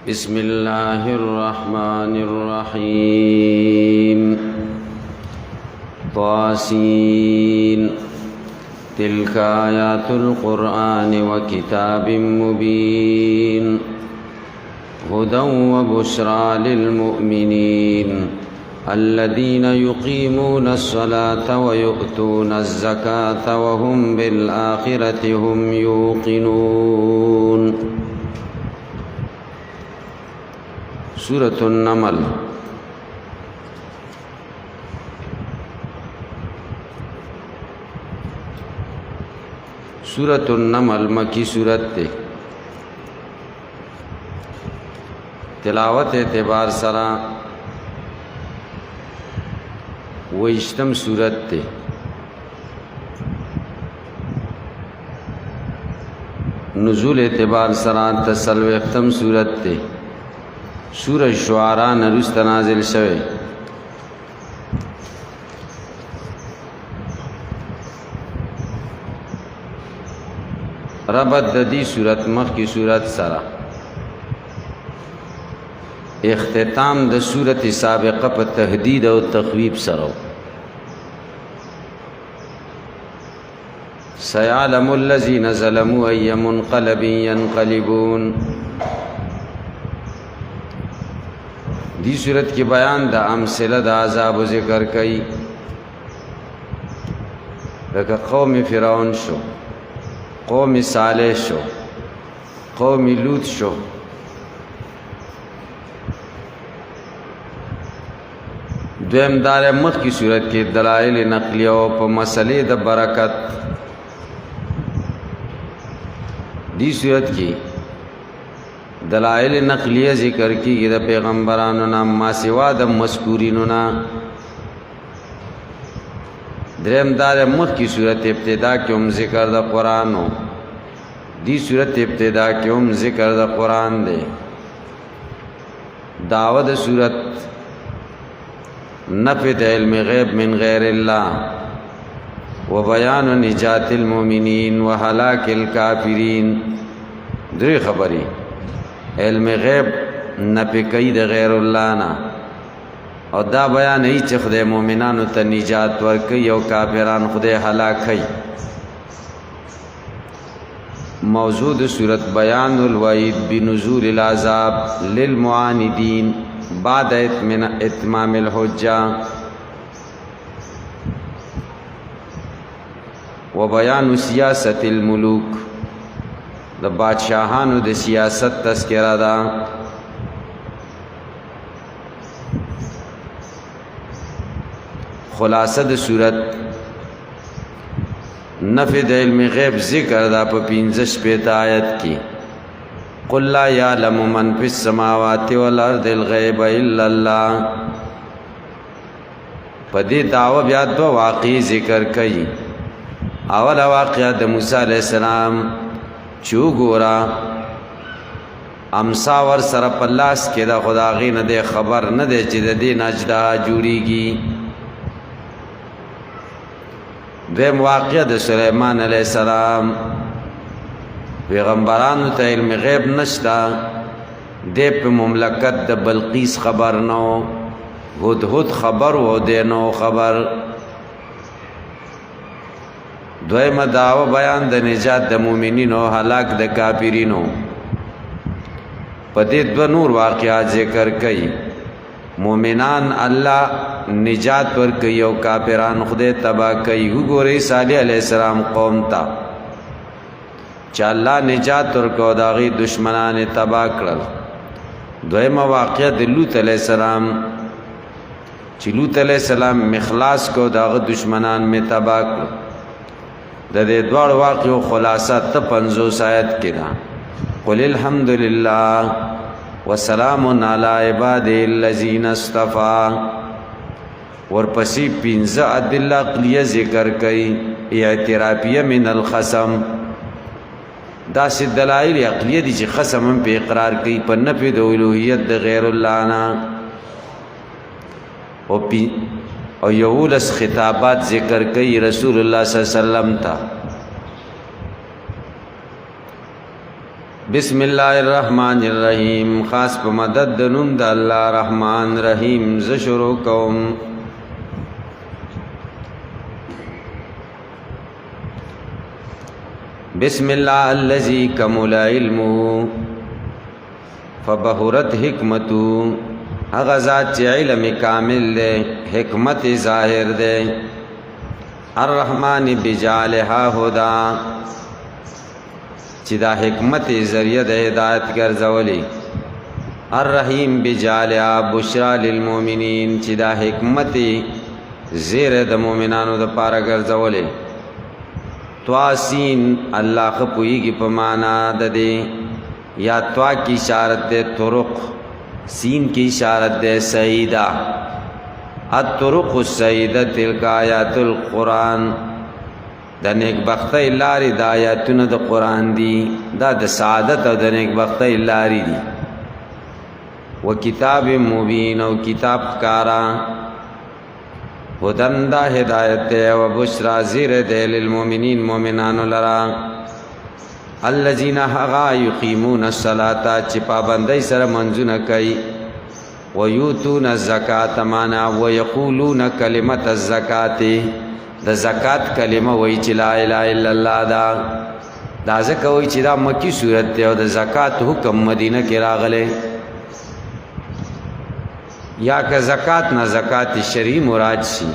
بسم الله الرحمن الرحيم طاسين تلك آيات القرآن وكتاب مبين هدى وبشرى للمؤمنين الذين يقيمون الصلاة ويؤتون الزكاة وهم بالآخرة هم يوقنون. سورة النمل سورة النمل مکی سورت تے تلاوت اعتبار سرا ویشتم سورت تے نزول اعتبار سرا تسلویختم سورت تے سورہ شعراء نرست نازل شوے. ربط دی سورت مخ کی سورت سرا اختتام د سورت سابقہ په تهدید او تخویب سره سيعلم الذين ظلموا أي منقلب ينقلبون. دی صورت کی بیان دا امثلہ دا عذاب ذکر کئی لکہ قوم فرعون شو، قوم صالح شو، قوم لوط شو. دویم دار مخ کی صورت کی دلائل نقلیہ و پا مسئلے دا برکت. دی صورت کی دلائل نقلیہ ذکر کی دا پیغمبرانو نا ما سوا دا مذکورینو نا. درہم دار مخ کی صورت ابتدا کیوں ذکر دا قرآنو. دی صورت ابتدا کیوں ذکر دا قرآن دے. دعوت صورت نفت علم غیب من غیر اللہ و بیان نجات المؤمنین و ہلاک الکافرین. دری خبری علم غیب نپی کئی دا غیر اللہ نا او دا بیان ای چه خدای مومنانو تا نجات ورکی او کافران خدای ہلاک کئی. موضوع دا صورت بیان الوعید بنزول العذاب للمعاندین بعد اتمام الحجہ و بیان سیاست الملوک دا بادشاہانو دا سیاست تذکرہ دا. خلاصہ دا صورت نفی دا علم غیب ذکر دا پا 15 آیت کی. قل لا یعلم من فی السماوات والارض الغیب الا اللہ. پا دی دعوی بیاد با واقعی ذکر کئی. اول واقعہ دا موسیٰ علیہ السلام چو گورا امسا ور سر پلاس کے دا خدا غی ندے خبر ندے چی دا دی نجدہ جوڑی گی. دویم واقعہ دا سلیمان علیہ السلام پیغمبرانو تا علم غیب نشتا دے پہ مملکت دا بلقیس خبر نو ہد خبر و دے نو خبر. دویم دعوی بیان دا نجات دا مومنینو ہلاک دا کافرینو. پا دے دو نور واقعات ذکر کئی. مومنان اللہ نجات ور کئی او کافران خدای تباہ کئی. ہو گوری صالح علیہ السلام قوم تا چا اللہ نجات ور کو داغی دشمنان تباہ کرل. دویم واقعہ دا لوط علیہ السلام چی لوط علیہ السلام مخلاص کو داغ دشمنان میں تباہ کرل. دا دے دوار واقعو خلاصہ تا 50 آیت کنا. قل الحمدللہ وسلام علی عباد الذین اصطفیٰ. ورپسی 15 ادلہ عقلیہ ذکر کئی اعترافیہ من الخصم. دا سی دلائل عقلیہ دی چی خصم ہم پہ اقرار کئی پر نفی دا الوحیت دا غیر اللہ نا. اور یولس خطابات ذکر کئی رسول اللہ صلی اللہ علیہ وسلم تا. بسم الله الرحمن الرحیم خاص په مدد د نوم د الله رحمان رحیم ز شروع کوم بسم الله الذي كمل علمه فبهرت حکمته هغه ذات چې علم کامل ده حکمت ظاهر ده الرحمن بجالها هدى چې دا حکمت ذریعہ د هدایت ګرځولې الرحیم بجالها بشرا للمؤمنین چې دا حکمت زیره د مؤمنانو د پاره ګرځولې تواسین الله خپویږي په معنا د دې یا توا کی اشارت ده طرق سین کی اشارت ده سعیدہ الطرق السعیدہ تلک آیات القرآن د نیک بختی لاری د آیاتونه د قرآن دی دا د سعادت او د نیک بختی لاری دی و کتاب مبین او کتاب کارا هدن دا هدایت و بشرا زیر دی للمؤمنین مؤمنانو لرا الذین حقا یقیمون الصلاة چی پابندی سر منزون کئی و یوتون الزکاة مانا و یقولون کلمت الزکاة د زکات کلمه وای چې لا اله الا الله دا ځکه وای چې دا مکی صورت دی او د زکات حکم مدینه کې راغله یا که زکات نه زکات شرعی مراد شي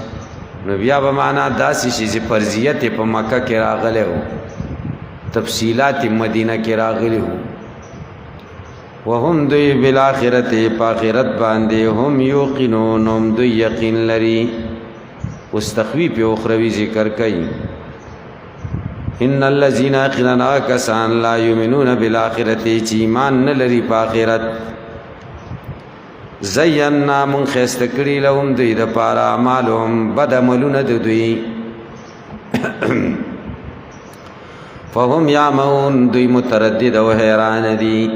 نو بیا به معنا داسې شي چې فرضیت په مکه کې راغله او تفصیلات مدینه کې راغله وهم دوی بالاخره په آخرت باندې هم یوقنون هم دوی یقین لري واستخویف اخروی ذکر کئی ان الذین اقننا کسان لا یؤمنون بالآخرت چی ایمان نلری پا آخرت زینا من خیست کری لهم دوی دا پارا اعمالهم بد عملون دوی فهم یعمون دوی متردد و حیران دی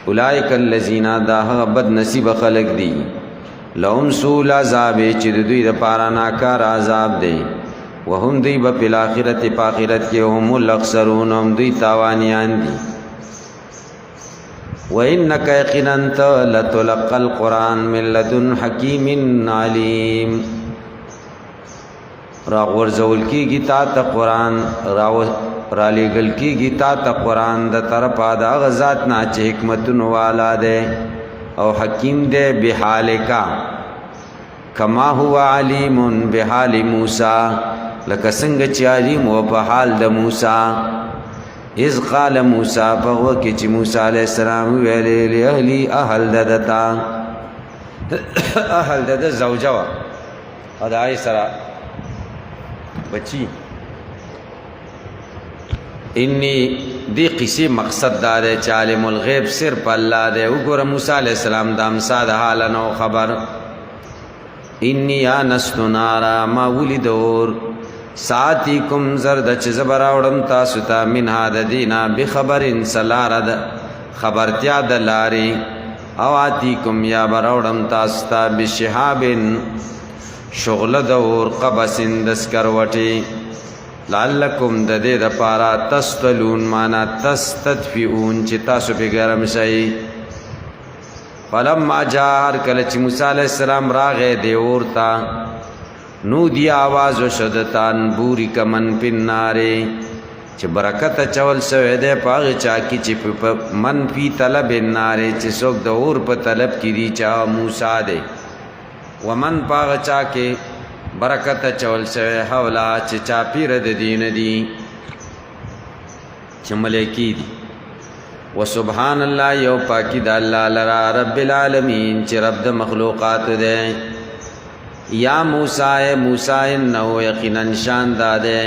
اولئک الذین دا بد نصیب خلق دی لهم سول عذاب چې دوی د پارا ناکار عذاب دی وهم دوی په الاخرت په اخرت کې هم الاخسرون هم دوی تاوانیان دي وانک یقینا لتلقى القرآن من لدن حکیم علیم را ورزول کیږي تا ته قرآن را لېږل کیږي تا ته قرآن د طرفه د هغه ذات نه چې حکمتونو والا دی او حکیم دے بحالکا کما هو علیم بحال موسی لکه څنګه چې علیم و په حال د موسی اذ قال موسی فهو کې چې موسی علیہ السلام ویلې لاهلی اهل ددتا اهل دد زوجه وا اداي سره بچی انی دی قصې مقصد دا دی چې عالم الغیب صرف الله دی وګوره موسی علیہ السلام د امسا د حال نو خبر انی آنست نارا ما ولدور ساتیکم زرد چې زبر اوړم تاسو ته من هذا دینا بخبر سلارد خبرتیا د لاري او اتیکم یا بر اوړم تاسو ته بشهاب شغل دور قبس دسکر وټي لعلکم د دې د پارا تستلون معنا تستدفئون چې تاسو په ګرم شئ فلما جار کله چې موسی علیہ السلام راغې دی اورتا نو دی आवाज وشدتان بوری کمن پناره چې برکت چول سوې ده پاغه چا کی چې من پی طلب ناره چې څوک د اور په طلب کې دی چا موسی ده ومن پاغه چا کې برکت چول سوی حولا چه چاپیر د دین دی چه ملیکی دی و سبحان اللہ یو پاکی دا اللہ لرا رب العالمین چه رب دا مخلوقات دے یا موسیٰ انہو یقینا شان دا دے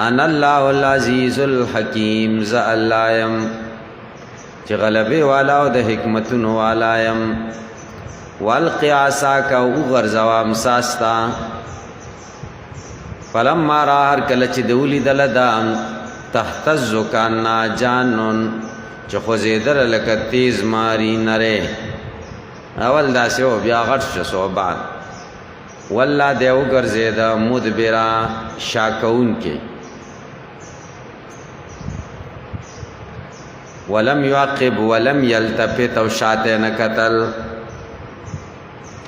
انا اللہ العزیز الحکیم زا اللہ یم چه غلبی والا و دا حکمتن والا یم والقی عصاک او غرزوا امساستا فلما را هر کله چې دولی دلدا تهتز کانا جانون چې خوځیدل لکه تیز ماری نره اول داسې او بیا غټ شو صوبان والله دیو ګرځیدا مدبرا شاکون کې ولم يعقب ولم يلتفت او شاته نه قتل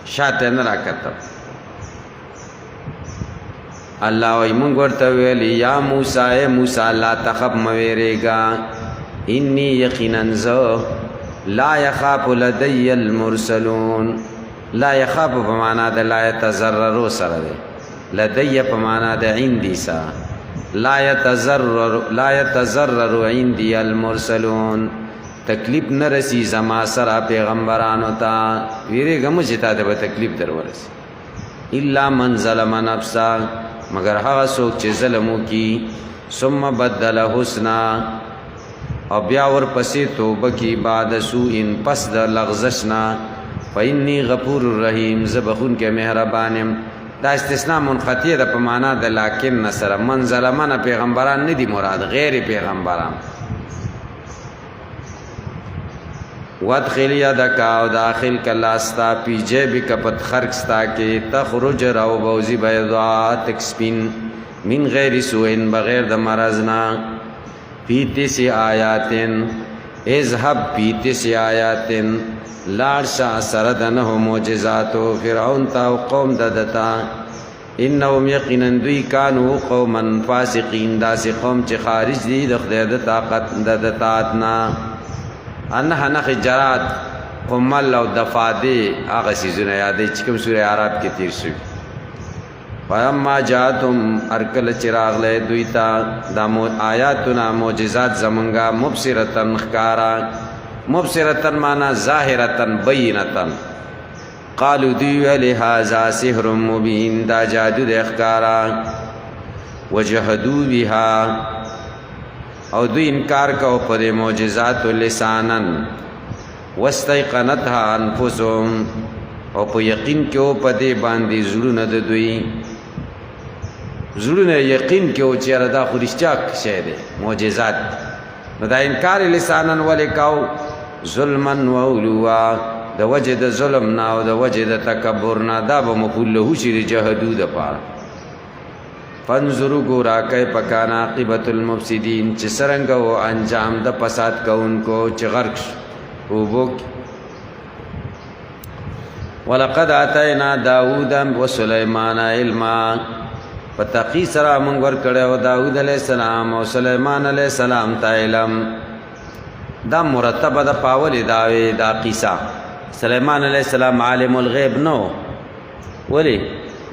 شاته نه را قتل الله وای مونږ ورته ویل یا موسی موسی لا تخف مویریگا انی یقینا ذو لا يخاف لدي المرسلون لا يخاف بمعنى د لا يتضرر سره ده لدي بمعنى د عندي سا لا يتضرر عندي المرسلون تکلیف نرسی زما سره پیغمبرانو ته ویریږم چې تا ته تکلیف در ورسی الا من ظلم نفسا مگر هغه څوک چې ظلم وکي ثم بدل حسنا او بیا ور پسې توبه کی بعد سوء پس د لغزشنا فإني غفور رحیم زبخون کې مهربانم دا استثناء منقطع ده په معنا د لکن سره من ظلمنا پیغمبران نه دي مراد غیر پیغمبران وادخل یدک او داخل کلاستا پی جیبک پت خرق ستا کې تخرج رو بوزی بیضاء تکسپین من غیر سوء بغیر د مرضنا فی تسی آیاتن اذهب فی تسی آیاتن لارشا سردنه معجزاتو فرعون تا و قوم ددتا انهم یقینا دوی کانو قوما فاسقین داسی قوم چی خارج دی دخده دطاقت ددتاتنا انها نخجرات قمل او دفاده آغا سیزون یادی چکم سور عرب کی تیر شوی فاما جاتم ارکل چراغ لے دویتا دا آیاتنا معجزات زمنگا مبصرتن خکارا مبصرتن مانا ظاہرتن بینتن قالو دیو لہذا سحر مبین دا جادو دے خکارا وجہدو بها او دوی انکار کو پدے معجزات لسانن واستيقنتها انفسهم او په یقین کې او پدې باندې زړونه د دوی زړونه یقین کې او چیرې دا خو رښتیا شی دی معجزات نو دا انکار لسانن ولیکاو ظلمن و علوا د وجه د ظلم نه او د وجه د تکبر نه دا به مقول له شي جهدو د پاره فانظروا ګورا کای پکانا عاقبت المفسدين چې سرنګ او انجام د فساد کوونکو چې غرق وبوک ولقد اتینا داوود و سليمان علما فتقی سره مونږ ور کړو داوود علیہ السلام او سليمان علیہ السلام ته علم دا مرتبه د پاول داوی دا قصه سليمان علیہ السلام عالم الغیب نو ولی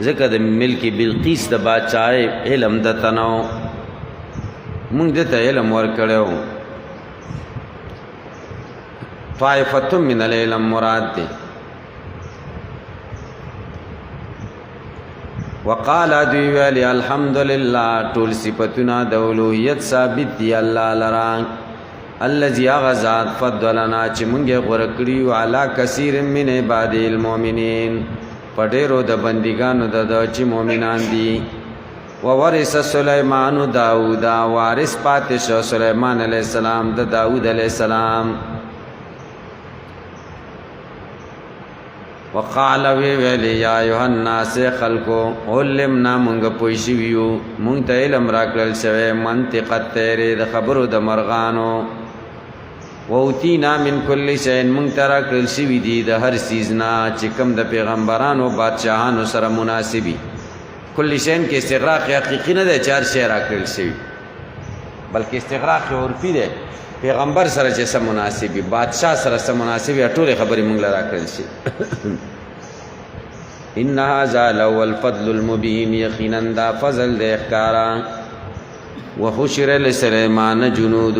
ذکر د ملک بلقیس د بادشاہ علم د تنو مونږ دته علم ور کړو طائفه من العلم مراد دی وقال دوی ویلی الحمدللہ ټول صفاتنا د اولوہیت ثابت دی الله لرا الذي غزاد فضلنا چې مونږه غوړه کړیو علی کثیر من عباد المؤمنین پډېرو د بندګانو د چې مؤمنان دي وورث سليمان داوود وارث پاتې شو سليمان علیہ السلام د داوود علیہ السلام وقال ویلی یا ایها الناس خلقو علمنا مونږ پوه شویو مونږ ته علم راکړل شوی منطق الطیر د خبرو د مرغانو ووتینا من کل شیء مونږ ته راکړل شوي دي د هر څیز نه چې کوم د پیغمبرانو بادشاهانو سره مناسبي کل شیء کې استغراق حقیقي نه ده چار شی راکړل شوي بلکې استغراق عرفي ده پیغمبر سره چې سم مناسبي بادشاہ سره سم مناسبي ټول خبرې مونږ لرا کړل شي ان هذا لو الفضل المبين یقینا دا فضل د احکارا وحشر لسليمان جنود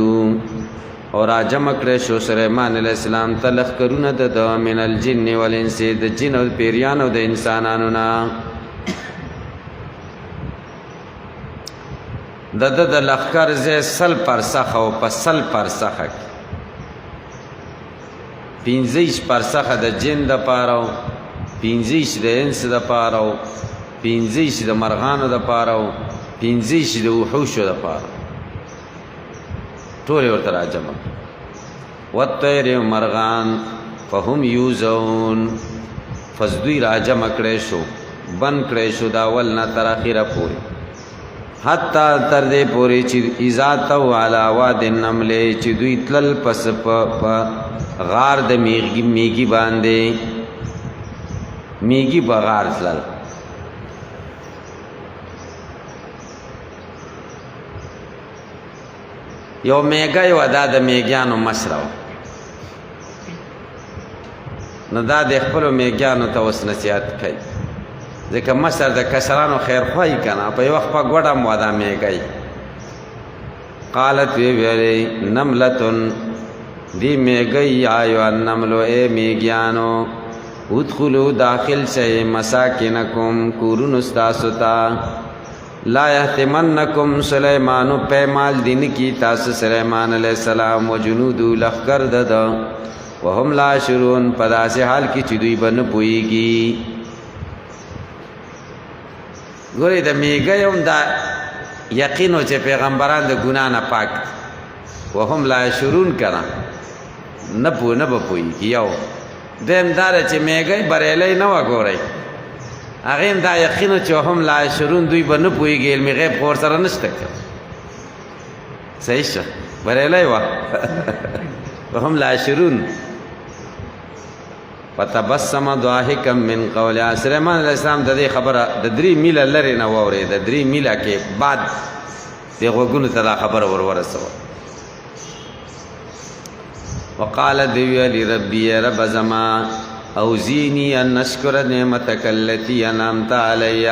اور جمع کړه شو سليمان علیہ السلام تلخ کرونه د من الجن والانس د جن او پیریانو د انسانانو نه د لخر ز سل پر سخ او پسل پر سخ 15 پر سخ د جن د پاره 15 د انس د پاره 15 د مرغانو د پاره 15 د وحوش د پاره ټول ورته راجمع والطير مرغان فهم يوزون فزدوی راجمع کړي شو بن کړي شو دا ول نه تر اخره پورې حتی تر دې پورې چې اذا تو علی واد النمل چې دوی تلل پس په غار د میږي باندې میږي په غار تلل یو میږه یو دا د میږیانو مشره نو دا د خپلو میږیانو ته اوس نصیحت کوي ځکه مشر د کشرانو خیرخواهي که نه په یو وخت په ګوډه مو دا میږی قالت ویلې نملتن دی میږی یا ایها النملو ای میږیانو ادخلوا داخل شئ مساکنکم کورونو ستاسو ته لا یحتمنکم سلیمانو پیمال دین کی تاسو سلیمان علیہ السلام و جنودو لخکر ددا وهم لا شرون پداسې حال کی چې دوی به نه پوهېږي ګورې د میږی هم دا یقین و چې پیغمبران د ګناه نه پاک وهم لا شرون که نه به پوهېږي یو دویم دا ده چې میږی بریلی نه وه ګورئ هغې هم دا یقین و چې وهم لا شرون دوی به نه پوهېږي علمي غیب خو ورسره نشته که صحیح شه بریلی وه وهم لا شرون فتبسم ضاحکا من قولها سلیمان علیہ السلام د دې خبره د 3 میله لرې نه واورېده 3 میله کې بعد دې غوږونو ته دا خبره ورسوه وقال دی ویلی ربی رب زما اوزینی ان نشکر نعمتک التی انعمت علی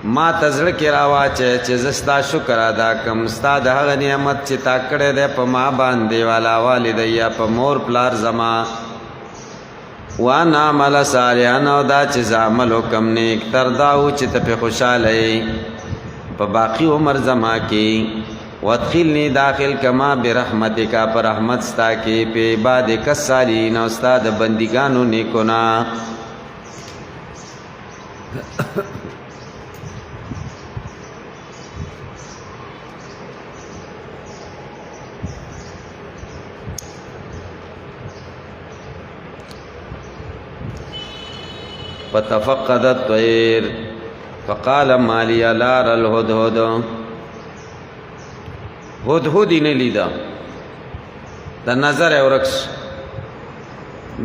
ما تزړه کې راواچه چې زه ستا شکر ادا کړم ستا د هغه نعمت چې تا کړی دی په ما باندې والا والدیا په مور پلار زما وانا عمل صالحا او دا چې زه عمل وکړم نیک تر دا و چې ته پې خوشحاله یې په باقي عمر زما کې وادخلنی داخل کما برحمتک پر رحمت ستا کې په عبادک الصالحین او ستا د بندګانو نیکو نه فتفقد الطير فقال ما لي لا أرى الهدهد هدهد نه لیدا د نظر اورکس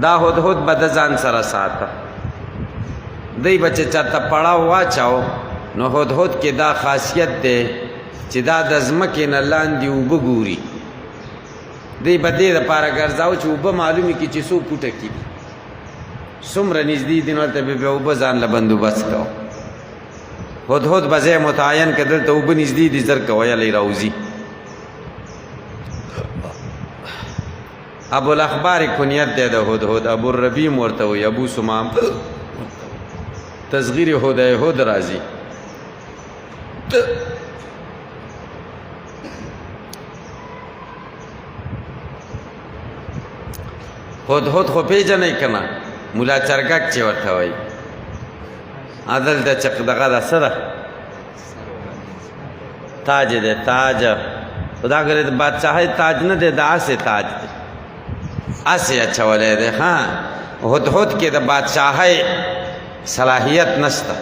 دا هدهد بد ځان سره ساته دی بچ چاته پړاو واچاو نو هدهد کې دا خاصیت ده چې دا د ځمکې نه لاندې اوبه ګوري دی به دې دپاره ګرځاو چې اوبه معلومې کړي چې څو فوټه کې دي څومره نږدې دي نو هلته به اوبه ځان له بندوبست کوو هدهد به ځای متعین که دلته اوبه نږدې دي زر کویلی راوځي ابو الاخبار کنیت دی د هدهد ابو الربیم ورته وي ابو سمام تصغیر هدهد راځي هدهد خو پیژنئ که نه مولا چرګک چې ورته وایي دلته چې دغه ده څه ده تاج دی تاج خو دا ګورې د بادشاهۍ تاج نه دی د آسې تاج دی آسې اچولی دی ها هدهد کې د بادشاهۍ صلاحیت نشته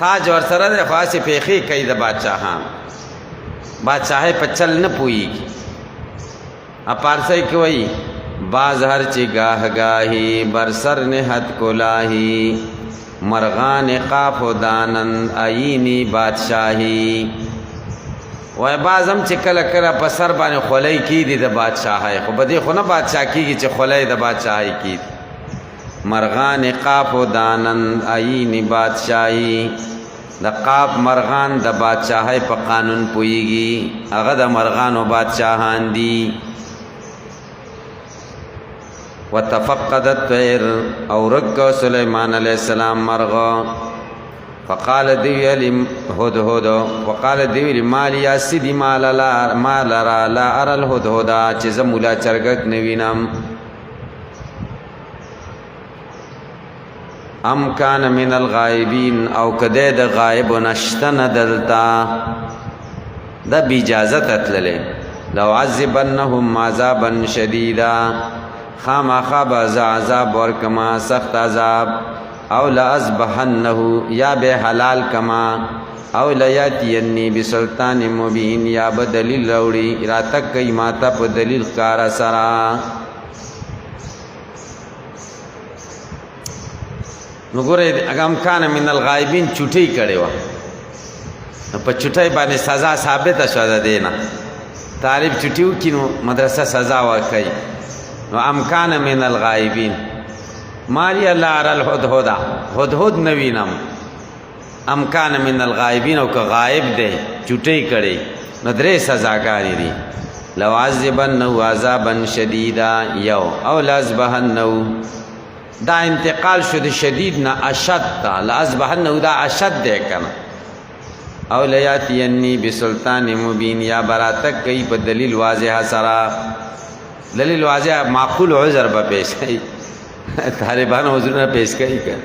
تاج ورسره دی خو آسې پیخې کوي د بادشاهان بادشاهۍ په چل نه پوهېږي پارسی کې وایي باز هر چی گاه گاهی بر سر نهد کلاهی مرغان قاف و دانن آئینی بادشاہی وای بازم چې کله کله په سر باندې خولۍ کیږي د بادشاہۍ خو به دې خو نه بادشاه کیږي چې خولۍ د بادشاہۍ کیږي مرغان قاف و دانن آئینی بادشاہی د قاف مرغان د بادشاہۍ په قانون پوهېږي هغه د مرغانو بادشاهان دي وتفقد الطير او رک سلیمان علیہ السلام مرغا فقال دیویلی هدهد وقال دیویلی مالی سیدی مال را لا ارى الهدهد چې زه مولا چرګک نوینم ام کان من الغائبین او کده د غائب نشتن دلتا د بیجازت اتلله لو عذبنهم عذابا شدیدا خامخا باز عذاب ورکما سخت عذاب او لازبحنه یا به حلال کما او لیاتینی بسلطان مبین یا بدلیل روڑی راتک کئی ماتا پا دلیل کارا سرا. نو گورے اگم کان من الغائبین چوٹی کڑے وا پا چوٹی بانے سزا ثابت شودا دینا طالب چوٹیو کی نو مدرسہ سزا وکئی نو امکان من الغائبین مالی اللہ علی الہدہدہ ہدہد نوینم امکان من الغائبین او که غائب دے چوٹی کڑی نو درے سزاگانی دی لو عذبنہو عذابا شدیدا یو او لازبہنہو دا انتقال شد شدید نا اشد تا لازبہنہو دا اشد دے کنا او لیاتینی بسلطان مبین یا براتک کئی پا دلیل واضح سرا دلیل واضح معقول عذر با پیش کئی طالبان حضور نے پیش کئی کر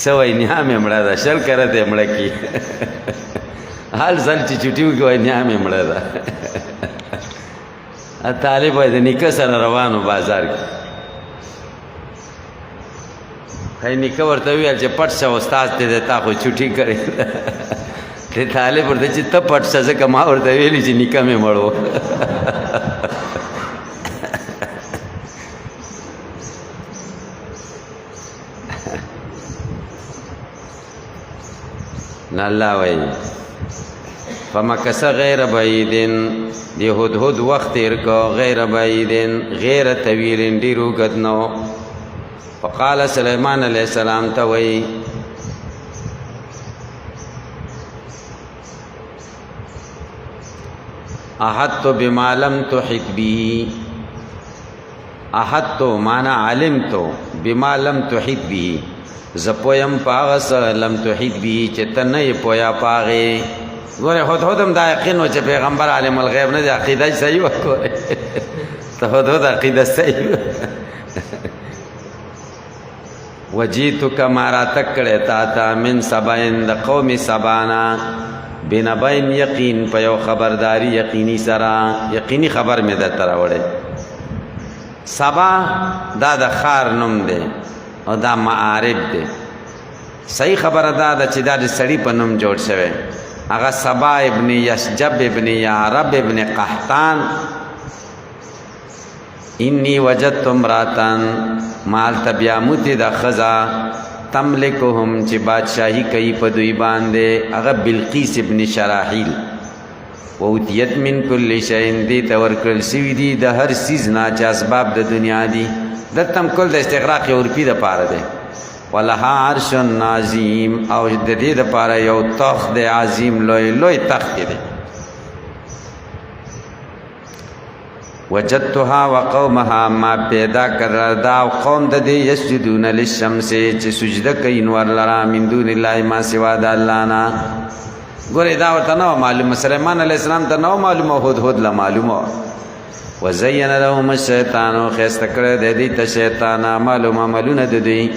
سوئی نیام امڑا دا شل کرتے امڑا کی حال سل چی چوٹیو کی وئی نیام امڑا دا طالب وئی دا نکا سر روانو بازار کی خی نکا ورطوی حال چی پٹ شا استاز تے دیتا خو چوٹی کرے تے طالب ورطا چی تا پٹ شا سکا ما ورطوی لی چی نکا میں مڑو اللہ وی فمکس غیر بعیدن دی ہدہد وقت ارکو غیر بعیدن غیر طویل دیرو گدنو فقال سلیمان علیہ السلام توی احدت بما لم تحط بی احدت مانا علمتو بما لم تحط بی زپویم پاغس لم تحید بی چه تنی پویا پاغی گوره خودم دا یقین و چه پیغمبر عالم الغیب نه دا عقیده صحیح و گوره تا خود عقیده صحیح وجیتو کمارا تکڑی تاتا من سبین دا قوم سبانا بنبین یقین پیو خبرداری یقینی سرا یقینی خبر میں دا تراوڑے سبا دا خار نم دے او دا معارب دے صحیح خبر دا چې دا د سړی په نوم جوړ شوی هغه سبا ابن یشجب ابن یعرب ابن قحطان انی وجدت امراتن مال تبیاموتی دا خزا تملکهم چې بادشاہی کئی په دوی باندې هغه بلقیس ابن شراحیل ووتیت من کل شئین دی تورکل سوی دی د هر سیز نا چې اسباب د دنیا دی دتم کل د استغراق یورپی د پاره ده ولها عرش عظیم او د دې د پاره یو تخت د عظیم لوی لوی تخت دی وجدتها وقومها ما پیدا کړل دا قوم د دې یسجدون للشمس چې سجده کوي نور لرا من دون الله ما سوا د الله نه ګوره دا ورته نو معلوم سليمان عليه السلام ته نو معلومه هود لا معلومه وزین لهم الشیطان خیستکڑ دے دیتا شیطان معلوم عملون ددوی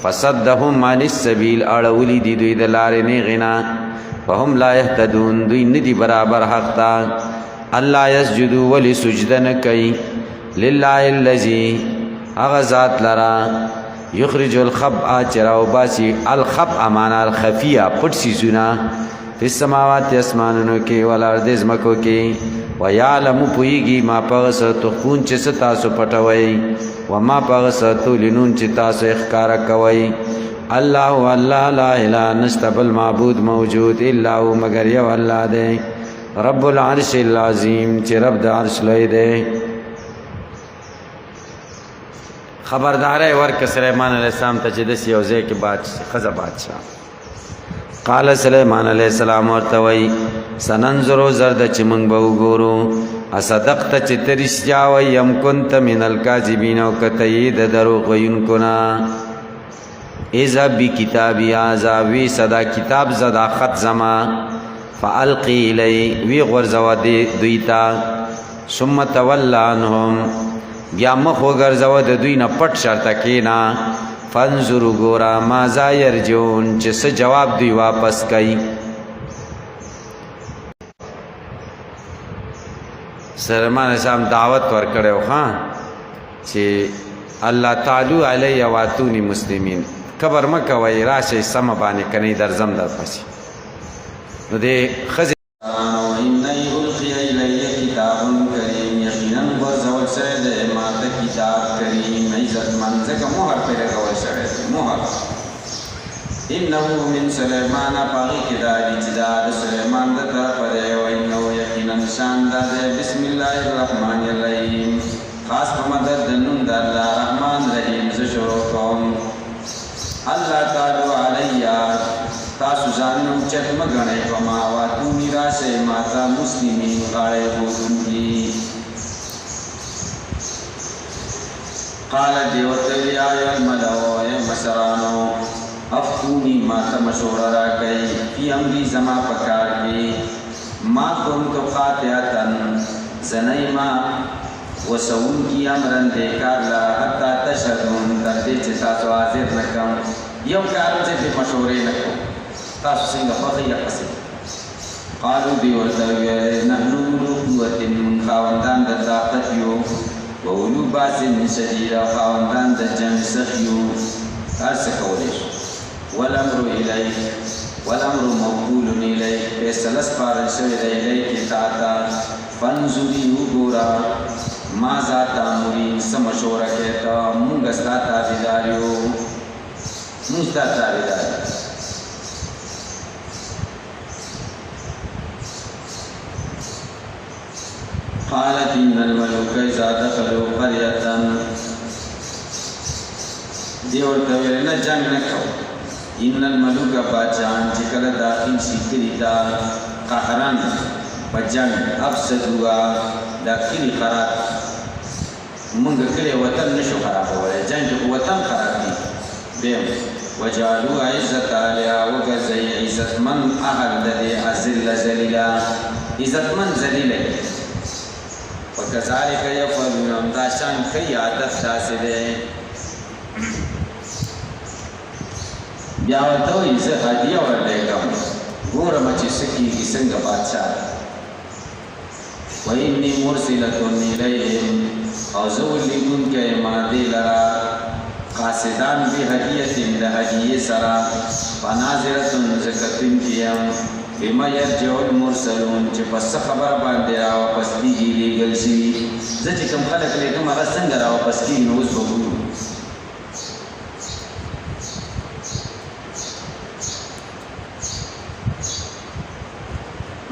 فصدهم عن السبیل اڑولی دی دوی دلار نیغنا فهم لا یهتدون دوی ندی برابر حق تا اللہ یسجدو ولی سجدن کئی للہ اللذی اغزات لرا یخرج الخبع چراو باسی الخبع مانا الخفیہ پٹ سی سنا فی السماوات اسمانونو کی والارد ازمکو کی ویعلم پویگی ما پاغس تخفون چس تاسو پٹوئی وما پاغس تولنون چی تاسو اخکار کوئی اللہ اللہ لا الہ نشتبل معبود موجود اللہ مگر یو اللہ دے رب العرش العظیم چی رب دا عرش لوئی دے خبردار ہے ورک سلیمان علیہ السلام تا چی دسی اوزے کی خزا بادشاہ قال سلیمان علیہ السلام ورتوی سننظرو زرد چی منگ باو گورو اصدقت چی ترشجاوی یم کنت من الکاذبین و کتید دروغ وینکنا ایزا بی کتابی آزا وی صدا کتاب زدا خط زما فالقی الی وی غرزو دویتا ثم تولا عنهم بیا مخو غرزو دوینا پٹ شرطا کینا فانظروا گورا مازا یرجون چې څه جواب دوی واپس کوي سليمان اسلام دعوت ورکړو ها چې الله تعالی علی واتونی مسلمین کبر مکه وای راشه سم باندې کني درزم در پسی نو دې ښځې إني ألقي إلي كتاب كريم يقينا ورزول شوی دی ما ته کتاب کریم عزتمن ځکه مهر پرې لګول شوی دی مهر إنه من سليمان پاغي کې دا دي چې دا د سلیمان د طرفه دی او إنه یقینا شان دا دی بسم الله الرحمن الرحیم خاص په مدد د نوم د الله رحمان رحیم زه شروع کوم الله تعالی علیا تاسو ځان اوچت مه ګڼئ په ما واتوني راشئ ما ته مسلمین غاړې ښودونکي قال دی ورته ویل یا ایها الملأ ای مشرانو افتوني ما ته مشوره راکئ فی امری زما په کار کې ما کنت خاطئة زنیما وسوونکي امرن دې کار لا حتی تشهدون تر دې چې تاسو حاضر نه کړم یو کار چې پې مشورې نه کوم تاسو څنګه خوښئ یا حسد قالو دوی ورته وویل نحنو اولو قوة من خاوندان د طاقت یو و اولو باس شدید او خاوندان د جنګ سخت یو هر څه کولی شو والامر الیک والامر موکول الیک فیصله سپارل شوې ده الیک تا ته فانظري وګوره ماذا تأمرین څه مشوره کوې ته موږ ستا تابعدار یو موږ ستا تابعدار یو قالت إن الملوك إذا دخلوا قرية دی ورته ویل نه جنګ نه کوو إن الملوک باچان چې کله داخل شي کلي ته قهرن په جنګ افسدوها دا کلي خراب موږ کلی وطن نشو خرابولی جنګ کې وطن خراب دي بیم وجعلوا عزت اهلها وګرځئ عزتمن اهل د دې اذل ذلیلا عزتمن ذلیله وکذالک یفعلون همدا شان کوي عادت داسې دی بیا ورته وایي زه هدیه ورلېږم ګورم چې څه کېږي څنګه بادشاه وإني مرسلة إليهم او زه ورلېږونکی ما دې لره قاصدان بهدیة د هدیې سره فناظرة زه کتونکی یم بما یرجع المرسلون چې په څه خبره باندې راواپس کېږي لېږل شوي زه چې کوم خلک لېږم هغه څنګه راواپس کېږي نو اوس به ګورو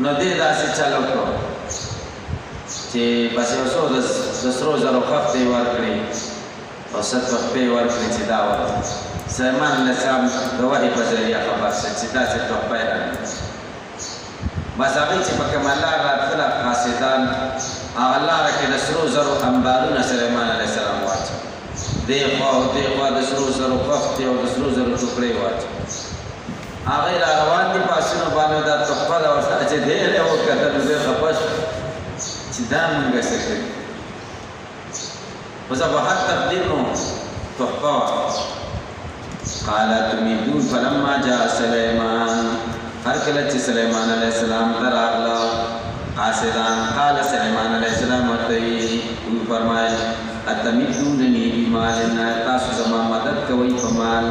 نو دې داسې چل وکړو چې بس یو څو د سرو زرو خښتې یې ورکړې او ست تحفې یې ورکړې چې دا وکړه سلیمان علیه السلام د وحي په ذریعه خبر شو چې داسې تحفه یې راکړې بس هغوی چې په کومه لار راتلله قاصدان هغه لاره کې د سرو زرو انبارونه سلیمان علیه السلام واچوه دې خوا او دې خوا د سرو زرو خښتې او د سرو زرو ټوکرې یې واچوه هغوی را روان دي په آسونو باندې دا تحفه ده ورسره چې دی یې وکتل نو دی خفه شو چې دا مونږ څه کوي خو زه به هر تقدیر نو تحفه وه قال تمدون فلما جاء سلیمان هر کله چې سلیمان علیه السلام ته راغله قاصدان قال سلیمان علیه السلام ورته ویې فرمایل اتمدونني بمال تاسو زما مدد کوئ په مال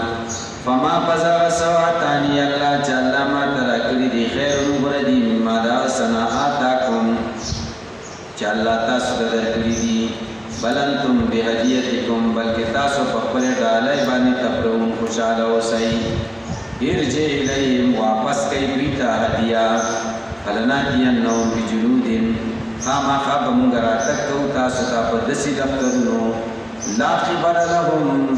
فما بزغ سواتانی الله چې الله ما ته راکړي دي خیر غوره دي مما دا ثنا آتاکم چې الله تاسو ته درکړي دي بل انتم بهدیتکم بلکې تاسو په خپل ډالۍ باندې تفرحون خوشحاله اوسئ ارجع الیهم واپس کوي دوی ته هدیه فلناتینهم بجنود خامخا به موږ راتګ کوو تاسو ته په داسې دفترونو لا خبر لهم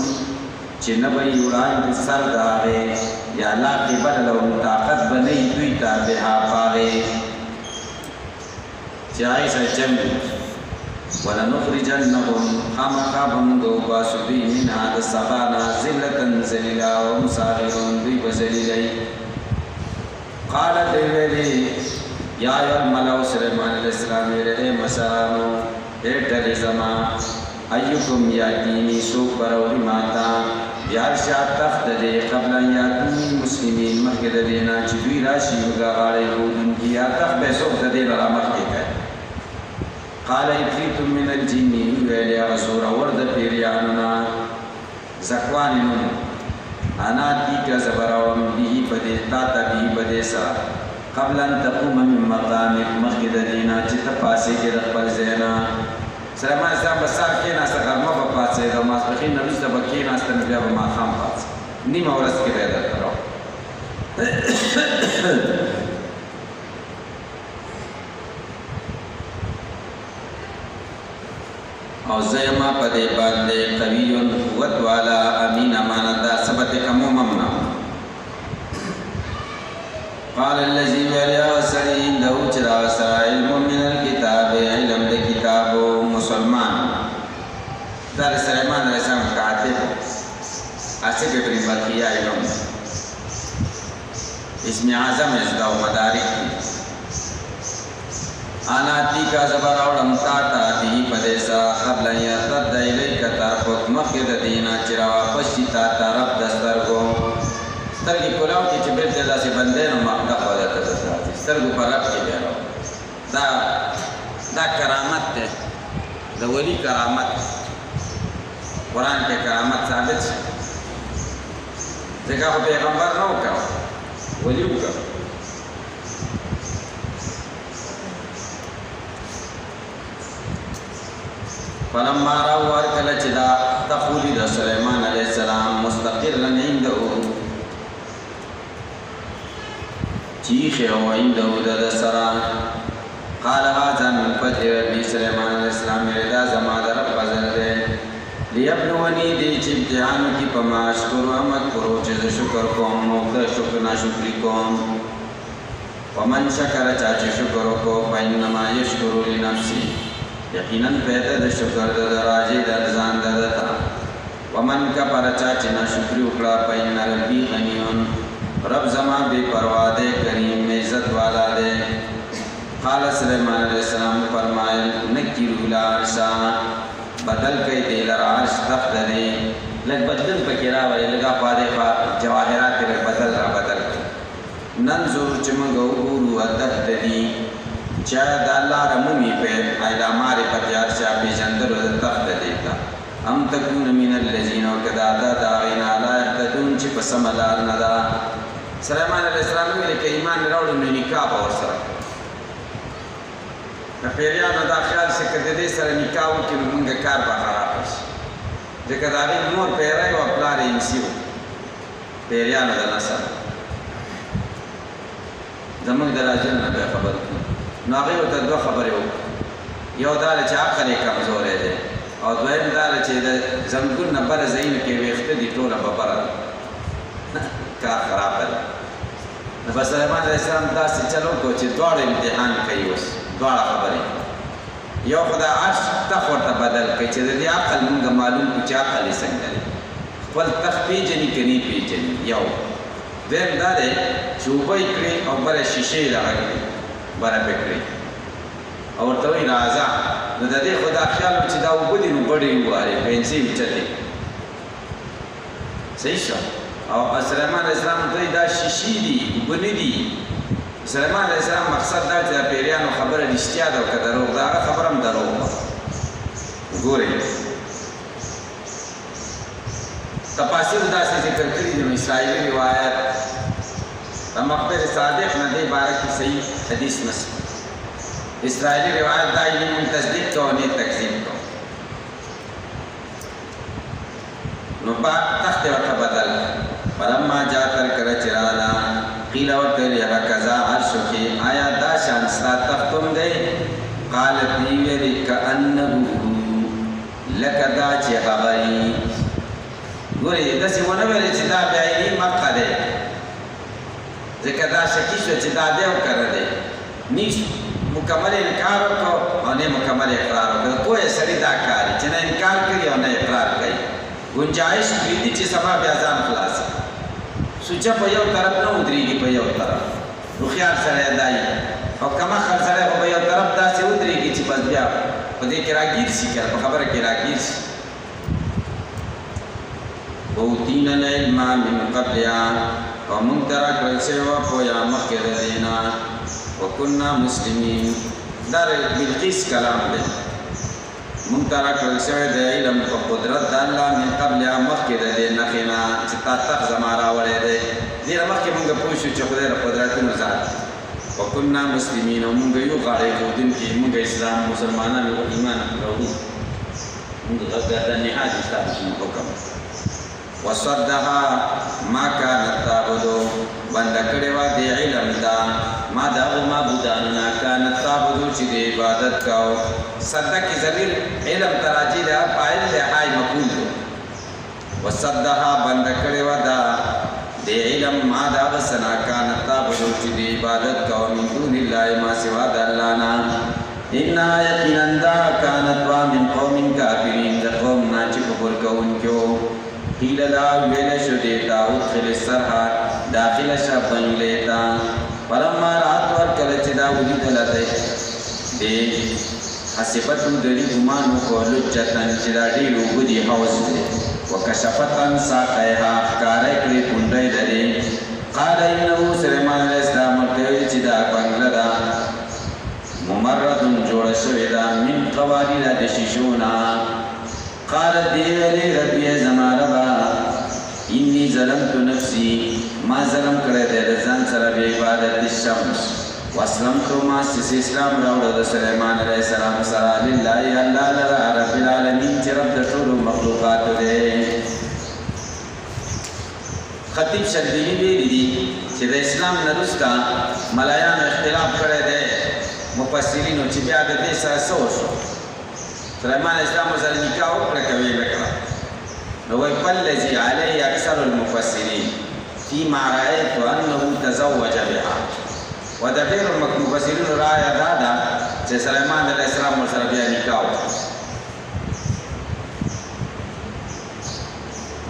چې نه به یې وړاندې سر د هغې یا لا خبر لهم طاقت به نه وي دوی ته بها په هغې چې هغې سره جنګ ولنخرجنهم خامخا به موږ وباسو دوی منها د سبا نه ذلة ذلیلا وهم صاغرون دوی به ذلیلئ قالت ویلې یا ایها الملأ سلیمان علیه السلام ویلې ای مشرانو ای ډلې زما ایکم یاتینی څوک به راوړي ما ته بیارشا تخت دې قبل ان یاتوني مسلمین مخکې د دې نه چې دوی راشي موږ غاړې ښودونکي یا تخت به څوک د دې نه رامخکې کوي قال عفریت من الجن ویل هغه زورور د پیریانو نه ذکوان نوم انا دیکه زه به راوړم به په دې تا ته به په دې سره قبل ان تقوم من مقامك مخکې د دې نه چې ته پاڅېږې د خپل ځای نه سلیمان علیه السلام به سهار کېناسته غرمه به پاڅېده ماسپښین نه وروسته به کېناسته نو بیا به ماښام پاڅېد نیمه ورځ کې به یې درته راوړ او زیما په دې باندې قوي قوت والا امین امانتدار ثبت کوم ممنا قال الذي ولیا سری عنده چرا علم من الكتاب علم د کتاب مسلمان در سلیمان علیہ السلام کاتب آصف ابن بلخیہ علم اسم اعظم ازدا و مدارک آناتی کا زبر اوڑم تاتا دی پدیسا قبل یرتد الیک طرفک مخید دینا چرا واپس تا طرف دسترگو سترگی کلاو کی چی بیلتے دا سی بندے نو مقدق وزت دسترگی سترگو پر رب کی بیرو دا کرامت تے دا ولی کرامت قرآن کے کرامت ثابت سے دیکھا خو پیغمبر نو کاو ولیو کاو فلما راو ورکل چدا تخولی دا سلیمان علیہ السلام مستقرن عنده چیخ او عنده دا سرا قال هذا من فضل ربی سلیمان علیہ السلام ردا زما در رب فضل دے لیبلونی دی چی امتحانو کی پما اشکر و مکرو چیز شکر کوم موقع شکر نا شکری کوم ومن شکر چاچی شکر کو فإنما یشکر لنفسی یقیناً پیدا د شکر د راجی د ځان د دتا ومن کفر چاچی نا شکری وکړه فإن ربی غنیون رب زما بے پروا دے کریم عزت والا دے قال سلیمان علیہ السلام فرمائل نکیرو العرشا بدل کئی دے لرعرش تخت دے لگ بدل پکرا ولی لگا پادے جواہرات لگ بدل را بدل ننظر چمگو گورو ادت دی چاہے دا اللہ رمومی پہ آئلہ مارے پتیار شاہ پی جندر و تخت دیتا ام تکون من اللذین و کدادا داغین آلا احتدون چی پسم لار ندا سلیمان علیہ السلام ویلے کہ ایمان راوڑو میں نکاح باور سر پیریانو دا خیال سے کدے دے سر نکاحو کی منگا کار با خرابش دیکھا داغین مور پیرائی و اپلار انسیو پیریانو دا نصر زمان دراجل نبی خبر کی نو هغه ورته دوه خبرې وکړې یو دا چې عقل یې کمزوری دی او دویم دا چې د زنګون نه بره ځایونو کې ویښته دي ټوله به بره کار خراب دی نو په سلیمان علیه السلام داسې چل وکړو چې دواړه امتحان کوي اوس دواړه خبرې یو خو د عرش تخ ورته بدل کړي چې د دې عقل مونږ معلوم کړو چې عقل یې څنګه دی خپل تخ پېژني که نه پېژني یو دویم دا دی چې اوبه یې کړي او بله شیشې یې دغه کړي بره پکړي او ورته وایي راځه نو د دې خو دا خیال و چې دا اوبه دي نو بډې ووارې پنسې اوچتې صحیح شو او سلیمان علیه السلام ورته وایي دا شیشې دي اوبه نه دي سلیمان علیه السلام مقصد دا چې د پیریانو خبره رښتیا ده او که دروغ ده هغه خبره هم دروغ وه ګورئ تفاسیر داسې ذکر کړي دي نو اسرائیلي روایت د مخبر صادق نه دې باره کې صحیح حدیث نشته اسرائیلی روایت دا یې مونږ تصدیق کوو نه تکذیب کوو نو پاک تخت ورته بدل فلما جا تر کله چې راغله قیل ورته ویل هکذا عرشک آیا دا شان ستا تخت هم دی قالت وی ویلې کأنه لکه دا چې هغه یي ګورې داسې ونه ویلې چې دا بعیني مقه دی ځکه دا شکي شو چې دا دی او که نه دی نیش مکمل انکار وکړو او نه مکمل اقرار وکړو پوهه سړي دا کاري چې نه انکار کوي او نه اقرار کوي گنجائش پرېږدي چې سبا بیا ځان خلاص سوچه په یو طرف نه ودرېږي په یو طرف هوښیار سړی دا وي او کمعقل سړی خو په یو طرف داسې ودرېږي چې بس بیا په دې کې راګیر شي که په خبره کې راګیر شي وَأُوتِينَا الْعِلْمَ مِنْ قَبْلِهَا ومونږ ته راکړل شوې وه پوهه مخکې د دې نه وَكُنَّا مُسْلِمِينَ دا بلقیس کلام دی مونږ ته راکړل شوی د علم په قدرت د الله من قبلها مخکې د دې نښې نه چې تا تخت زما راوړی دی دې نه مخکې مونږ پوه شو چې خدای د قدرتونو ذات وکننا مسلمین او مونږ یو غاړې ښودونکي مونږ اسلام مسلمانان او ایمان راوړو مونږ د نهاد ستاسو حکم وصدها ما كانت تعبدو بنده کړې وه د علم ته ما د هغو معبودانو نه کانت تعبدو چې د عبادت کوو صده کې ضمیر علم ته راجع دی فاعل دی حای مفعول دی وصدها بنده کړې وه دا د علم ما د هغه څه نه کانت تعبدو چې د عبادت کوو من دون الله ما سوا د الله نه انها یقینا دا کانت وا من قوم کافرین د قوم نه چې کفر کوونکي وو قیل لا ویل شو دیتا ادخل السرحا داخل شا بنگلیتا فلما رات ورکل چه دا ولیدل دی حسبتو دلی گمانو کو لجتن چه دا دیلو گدی حوز دی وکشفتن ساقیها افکاری کلی کنڈی دی قال انہو سلیمان علیہ السلام ورکوی چه دا بنگل دا ممردن جوڑ شوی دا من قواریر دشیشونا قالت دیولی ربی زمان ربا انی ظلمت نفسی ما ظلم کرده رزان سر بی عبادت الشمس واسلمتو ما سیس اسلام راوڑا دا سلیمان علیہ السلام سرا للہ اللہ لرا رب العالمین چی رب دا طول مخلوقات دے خطیب شدیلی بیلی دی چی دا اسلام نرستا ملایان اختلاف کرده مفسرینو چی بیاد دے سر سوشو سلیمان اسلام وزر نکاح وکړه کوي وکړه نو وی فالذي عليه اکثر المفسرین فيما رأيت انه تزوج بها و د ډېرو مفسرینو رایه دا ده چې سلیمان علیه السلام ورسره بیا نکاح وکړه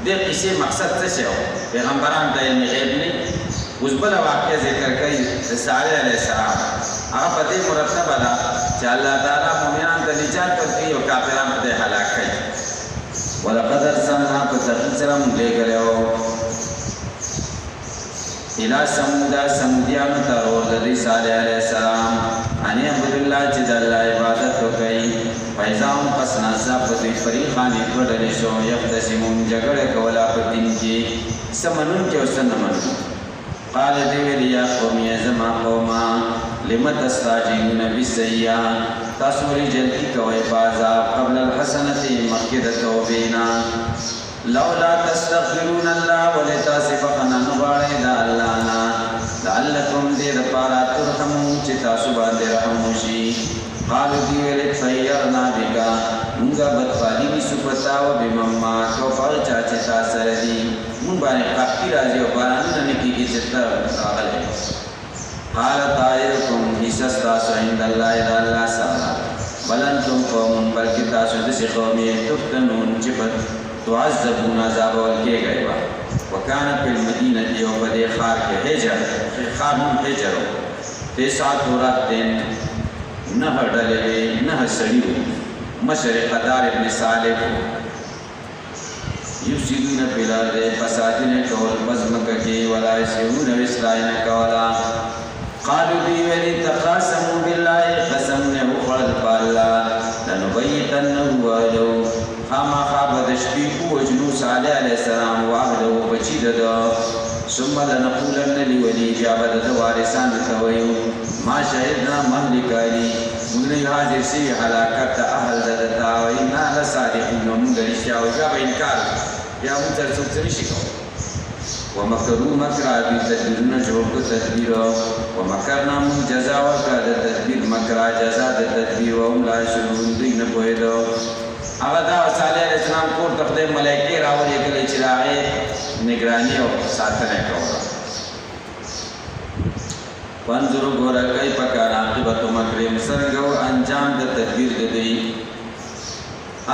دې قصې مقصد څه شی و پیغمبران د علم غیب نه اوس بله واقعه ذکر کوي د صالح علیه السلام هغه په دې مرتبه ده چې الله تعالی مؤمنان ته نجات ورکوي او کافران په دې هلاک کوي ولقد ارسلنا په تحقیق سره موږ لېږلی وو الى سمودیانو ته ور د دوی صالح علیه السلام ان اعبدوا الله چې د الله عبادت وکړئ فاذا هم پس ناڅا په دوی فریقان دوه ډلې شو یختصمون جګړه کوله په دین کې څه منونکي او څه نه منونکي قال دیویل یا قومی ازما قوما لم تستعجلون بالسیئة تاسو ولې جلدی کوئ په عذاب قبل الحسنة مخکې د توبې نه لولا تستغفرون الله ولې تاسې بخښنه نه غواړئ د الله نه لعلکم دې دپاره ترحمون چې تاسو باندې رحم وشي قالو دیویل طیرنا بکا مونږه بدفالي نیسو په تا و بمن معک او په هغه چا چې تا سره دي مونږ باندې قحطي راځي او بارانونه نه کېږي چې ته راغلی قال طائركم حصه ستاسو عند الله د الله سره بل انتم قوم بلکې تاسو داسې قوم یې تفتنون چې تعذبون عذاب ورکېږئ به وکانه په المدینه او په دې ښار کې حجر ښار نوم حجر و 9 راتین 9 ډلې وې 9 سړي وو مشر قدار ابن صالح یفسدون فی الارض فسادونه کول پس مکه کې ولا یسعون اصلاح نه کولا قالوا دی ویلی تقاسموا بالله قسمنا وخلد بالله لنبیتنه وعدو خاما خواب دشبیکو وجنو صالح علیہ السلام وعدو بچی ددا ثم لنقولن لولی جابد دوارسان تویو ما شهدنا مهلک علی مگنی حاضر سی حلاکت اهل ددتا و انا لصادقین ومگرشیا و جاب انکار یا منتر سوکسنشی کو ومکروا مکرا دوی تدبیرونه جوړ کړو تدبیر ومکرنا موږ جزا ورکړه د تدبیر مکرا جزا د تدبیر وهم لا شعورون دوی نه پوهېدو هغه دا صالح علیه السلام کور ته خدای ملایکې راولېږلې چې د هغې نګراني او ساتنه یې کوله وانظروا ګوره کیف کان عاقبة مکرهم څرنګه و انجام د تدبیر د دوی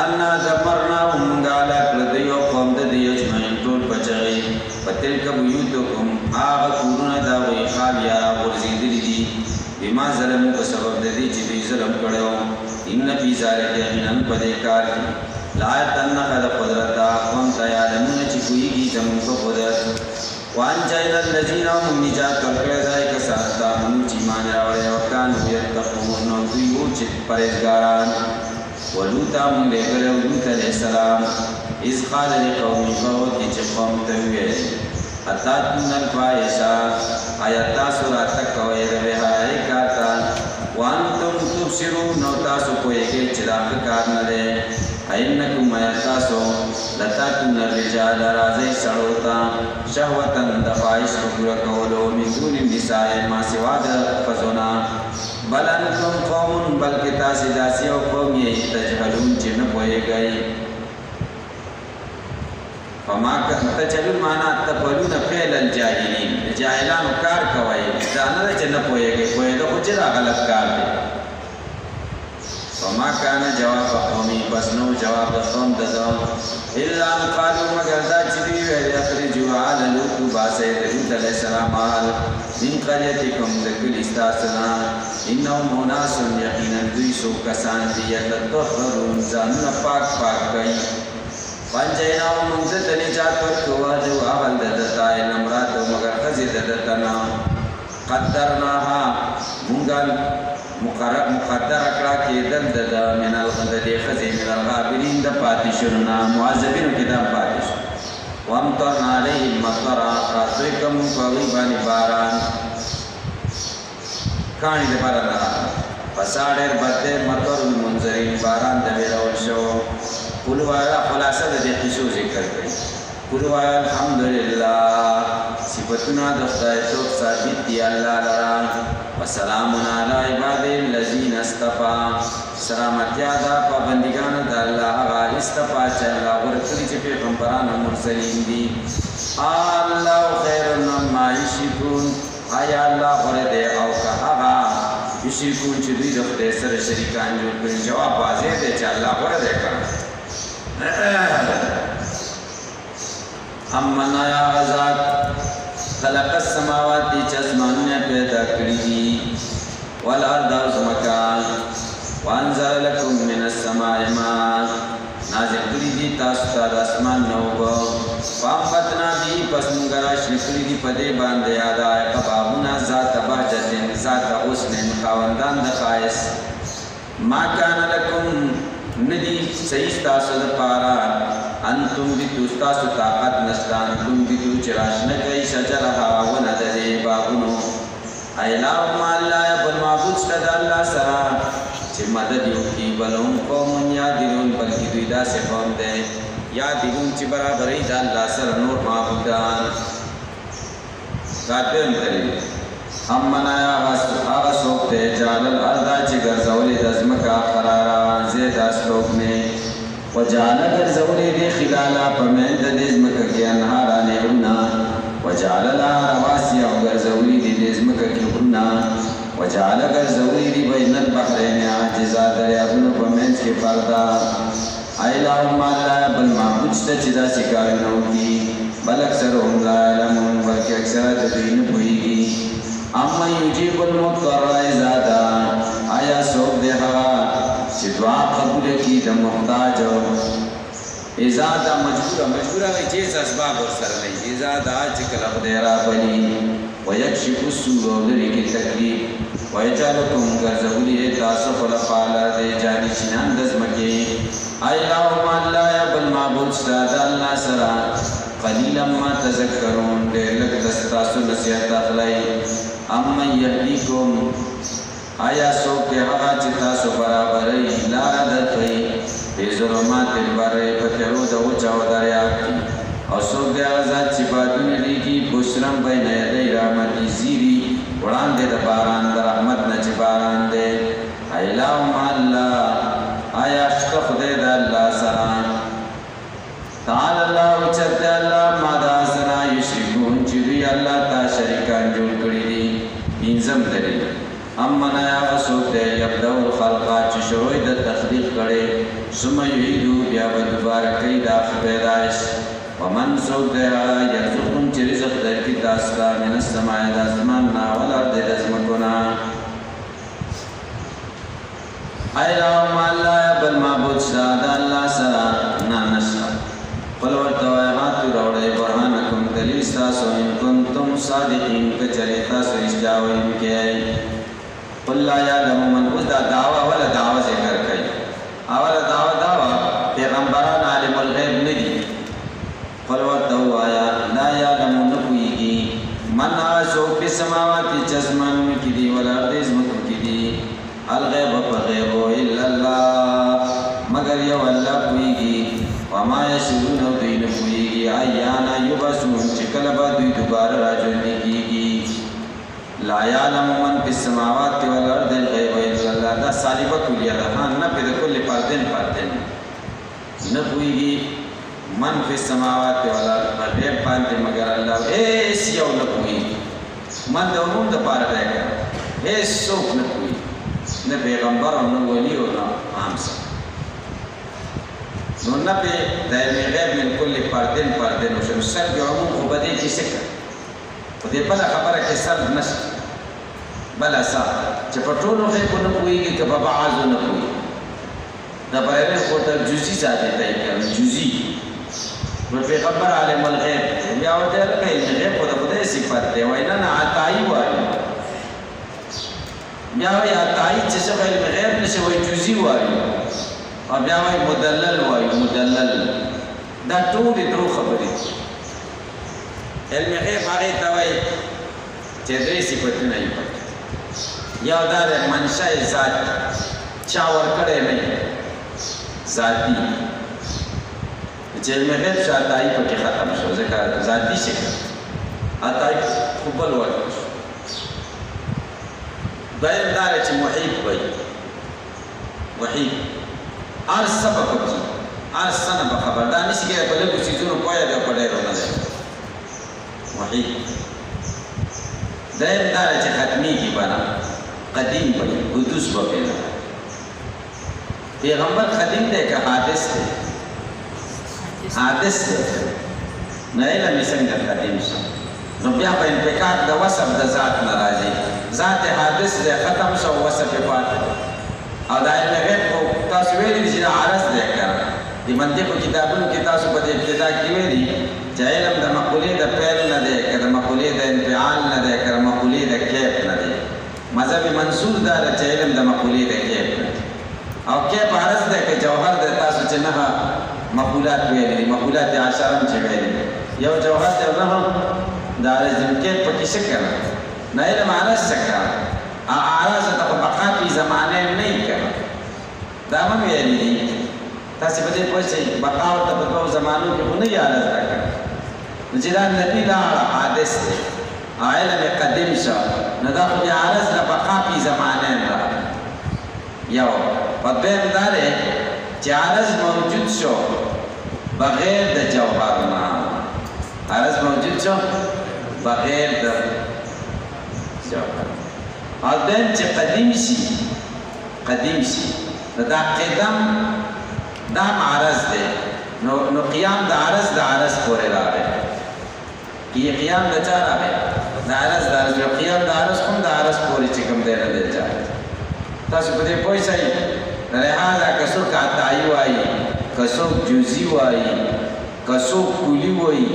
انا دمرناهم موږ هلاک کړه دوی او قوم د دوی اجمعین ټول بچغې فتلک بیوتکم هغه کورونه د هغوی خاویه غورځېدلي دي بما ظلمو په سبب د دې چې دوی ظلم کړی و ان فی ذلک یقینا په دې کار کې لایقا نښه د قدرت دا قوم ته یعلمونه چې پوهېږي زموږ په قدرت وانجینا الذین هم نجات ورکړی دی کسان ته آمنو چې ایمان یې راوړی وکانو یتقون او دوی وو چې پرهېزګاران ولوطا مونږ لېږلی و لوط علیه السلام اذ قال لقومه په وخت کې چې قوم ته وویل اتاتون الفاحشہ آیا تاسو راتک کوئے ربحائی کارتا وانتم تبصرون نو تاسو پوئیگی چراغ کار ندے اینکم آیا تاسو لتاتون الرجال رازی سڑوتا شہوتن دفائش پورا کولو من دون النساء ما سوا فزونا بل انتم قوم بلکہ تاسی داسی و قوم یہ تجہلون چن پوئے گئی فما تجهلون مانا تفعلون فعل الجاهلين جاهلان کار کوي ځان نه چې نه پوهیږي پوهېدو خو چې دا غلط کار دی فما كان جواب قومي بس نو جواب د قوم د الا ان قالوا مگر دا چې دی ویل اخرجوا على لوط باسه د علیه السلام من قريتكم د کلی استاسنا انهم مناس یقینا دوی سو کسان دي یتطهرون ځان پاک پاک کوي پنجینا و منزد نجات ورکوا جو اول ددتا نمرات و مگر خزی ددتنا قدرناها منگل مقدر اکڑا کی دل ددا من الغدد خزی من الغابرین دا پاتشننا معذبین کدام پاتشن وامترنا علیہم مطرا راتوکم قویبان باران کانی دا باران رہا فساڑیر بدر مطر المنظرین باران دا بیرول شو قلوا خلاصہ دے قصو ذکر کری قلوا الحمدللہ صفتنا دفتائی توب ثابت دی اللہ لرا وسلامنا علی عباد الذین استفا سلامت یادا پابندگان دا اللہ غا استفا چلا ورکلی چی پیغمبران مرسلین دی اللہ خیر ما یشکون آیا اللہ غرد او کہا یشکون چی دوی دفتے سر شریکان جو کرن جواب واضح دے چا اللہ غرد کر امن آیا غزات خلق السماوات چزمان نے پیدا کری والارض ازمکان وانزل لکم من السماء ماء نازل کری دی تاستا دا اسمان نوبا فامبتنا دی پس منگراش نکری دی پدے باندے آدھا قبابنا ذات بہجتن ذات حسن خواندان دخائص ما کان لکم ندی صحیح تاسو دا پارا انتم بیتو تاسو طاقت نستان تم بیتو چراش نکئی شجرها و ندرے باغنو ایلاو ما اللہ یا بل معبود شد اللہ سرا چه مدد یو کی بلون قومن یادلون بلکی دوی دا سے قوم دے یادلون چه برابری دا اللہ سر نور معبودان کاتم تری امن آغا سوک دے جعل الارضا چی گرزولی دزمکا قرارا زید اسلوک میں وجعل گرزولی دے خلالا پمین دزمکا کی انہارا نیونا وجعل لها رواسی او گرزولی دے دزمکا کی ہونا وجعل گرزولی دے بین البحرین عاجزا دریابن پمین کی پردا ایلہم اللہ بل معبود شتا چدا سکارنو کی بل اکثرهم لا علمون بلکہ اکثر دین بوئیگی اما یجیب المضطر اذا دعا آیا سوک دے ہوا چی دعا قبول کی دا محتاج اذا دا مجبورا گئی چیز اسباب اور سر نہیں اذا دعا چکل اقدیرہ بلی ویکشف السور لری کی تکلیف ویجالکم گرزولی تاسو خلقالا دے جانی شنان دزمکی ایلہم اللہ یا بالمعبود شداد اللہ سرا قلیلا ما تذکرون دیر لگ دستاسو نصیحت اخلائی اما یهدیکم آیا سوک دے حقا چتاسو برابری لارا درخی بے ظلمات البر پترو دا وچاو دریاب کی اور سوک دے آزاد چپاتون لیگی بشرم بین یدی رحمتی زیری وڑان دے دا باران دا رحمت نا چپاران دے ایلاؤم اللہ آیا اشتخ دے دا اللہ سران تعالی اللہ وچت دے اللہ مادا سنا یشرکون چیدوی اللہ تا شرکان جوڑ کری دی انزم دلی امن آیا غصوک دے یبدو الخلقا چی شروع دا تخلیق کرے سم یعیدو بیا بدبارکی دا پیدائش ومن سوک دے آیا یرزقن چی رزق در کی داستا من السماع دازماننا والارد دازمکنا ایلہم اللہ یا بالمعبود شداد اللہ سرا نانشا قلورتو ایغاتو روڑے برحانکم دلیل ساسو ان کنتم صادقین کچری تاسو اشجاوین کے قل لا یعلم من اس دا دعوی اولا دعوی ذکر کئی اولا دعوی پیغمبران عالم الغیب ندی قلورتو آیا لا یعلم نکوی پوئیگی وما یشعرون او دوی نه پوئیگی ایانا یبعثون چې کله به دوی دوباره راژوندي کیږي لا یعلم من فی السماوات والارض الغیب الا الله دا صالبه کلیه ده نه په کل پردن نه پوئیگی من فی السماوات والارض غیب باندې مگر الله هیڅ یو نه پوئیگی من د عموم د پاره دی هیڅ څوک نه پوئیگی نه پیغمبر او نه ولی او نه عام څوک نو نه په د علم غیب من کل پردن وشو سر به عموم خو بده کې سکه په دې بله خبره کې سر نشته بله سا چې په ټولو غیبو نه پوهېږي که په بعضو نه پوهېږي دا بریلی خو ته جزي ثابته یې کړم جزي نو پیغمبر عالم الغیب بیا ورته لکه علم غیب خو د خدای صفت دی وایي نه نه عطایي وایي بیا وایي عطایي چې څه علم غیب نشي وایي جزي وایي او بیا وایي مدلل وایي مدلل دا ټولې درو خبرې علم غیب هغې ته وایي چې درې صفتونه یې پکې یو دا د منشأ ذات چا ورکړی نه ذاتي چې علم غیب شو عطایي پکې ختم شو ځکه ذاتي شکل عطایي خو بل ورکړ شو دویم دا دی چې محیط وایي محیط هر څه به پکې هر څه نه به خبر دا نشي کېدای په لږو څیزونو پوهه دی او په ډېرو نه دی محیط دریم دا دی چې ختمیږي به نه قدیم به وي حدوث به پرې نه پیغمبر قدیم دی که حادث دی حادث دی نه علم یې څنګه قدیم شو نو بیا به انفکاک د وصف د ذات نه راځي ذات حادث دی ختم شو وصف یې پاتې دی او دا علم غیب خو تاسو ویلي دي چې دا عرض دی که د منطقو کتابونو کې تاسو په دې ابتدا کې ویلي چې علم د مقولې د پیل نه دی که د مقولې د انفعال نه دی که د مقولې د کیف نه دی مذهب منصور دا ده چې علم د مقولې د کیف نه دی او کیف عرض دی که جوهر دی تاسو چې نه مقولات ویلي دي مقولات عشرم چې ویلي دي یو جوهر دی او نه د عرض دی کیف پکې څه کوه نه علم عرض څه کوه عرض ته په بقا فی زمانه نه یې کوه دا هم ویلي دي تاسې په دې پوه شئ بقا ورته په دوو زمانو کې خو نه یې عرض راکړه نو چې دا نبي لاړه حادث دی علم یې قدیم شو نو دا خو بیا عرض د بقا فی زمانه راغله یو په دویم دا دی چې عرض موجود شو بغیر د جوهر نه عرض موجود شو بغیر د جوهر او دویم چې قدیم شي نو دا قدم دا عرض دی نو قیام د عرض پورې راغی قیام د چا راغی د عرض قیام د عرض هم د عرض پورې چې کوم دی نه دی چا تاسو په دې پوه شئ لہذا که څوک عطایي وایي که څوک جزي وایي که څوک کلي وایي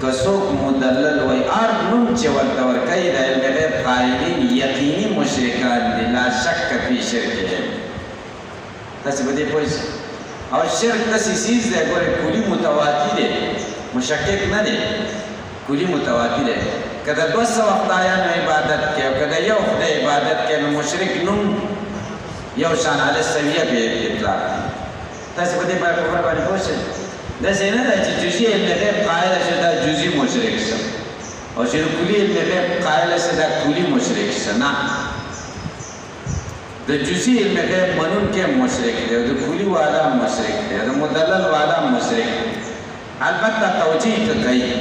که څوک مدلل وایي هر نوم چې ورته ورکوي د علم غیب قایلین یقیني مشرکان دي لا شک فی شرکهم تاسې په دې پوه شئ او شرک داسې څیز دی ګورئ کلي متواتی دی مشکک نه دی کلي متواتی دی که د 200 خدایانو عبادت کوي او که د یو خدای عبادت کوي نو مشرک نوم یو شان علی سویه به اطلاق دی تاسې په دې خبره باندې پوه شئ داسې نه ده چې جزي علم غیب قایل شي دا جزي مشرک شي او چې کلي علم غیب قایل شي دا کلي مشرک شي نه د جزي علم غیب منونکی مشرک دی او د کلي والا مشرک دی د مدلل والا مشرک دی البته توجیه که کوي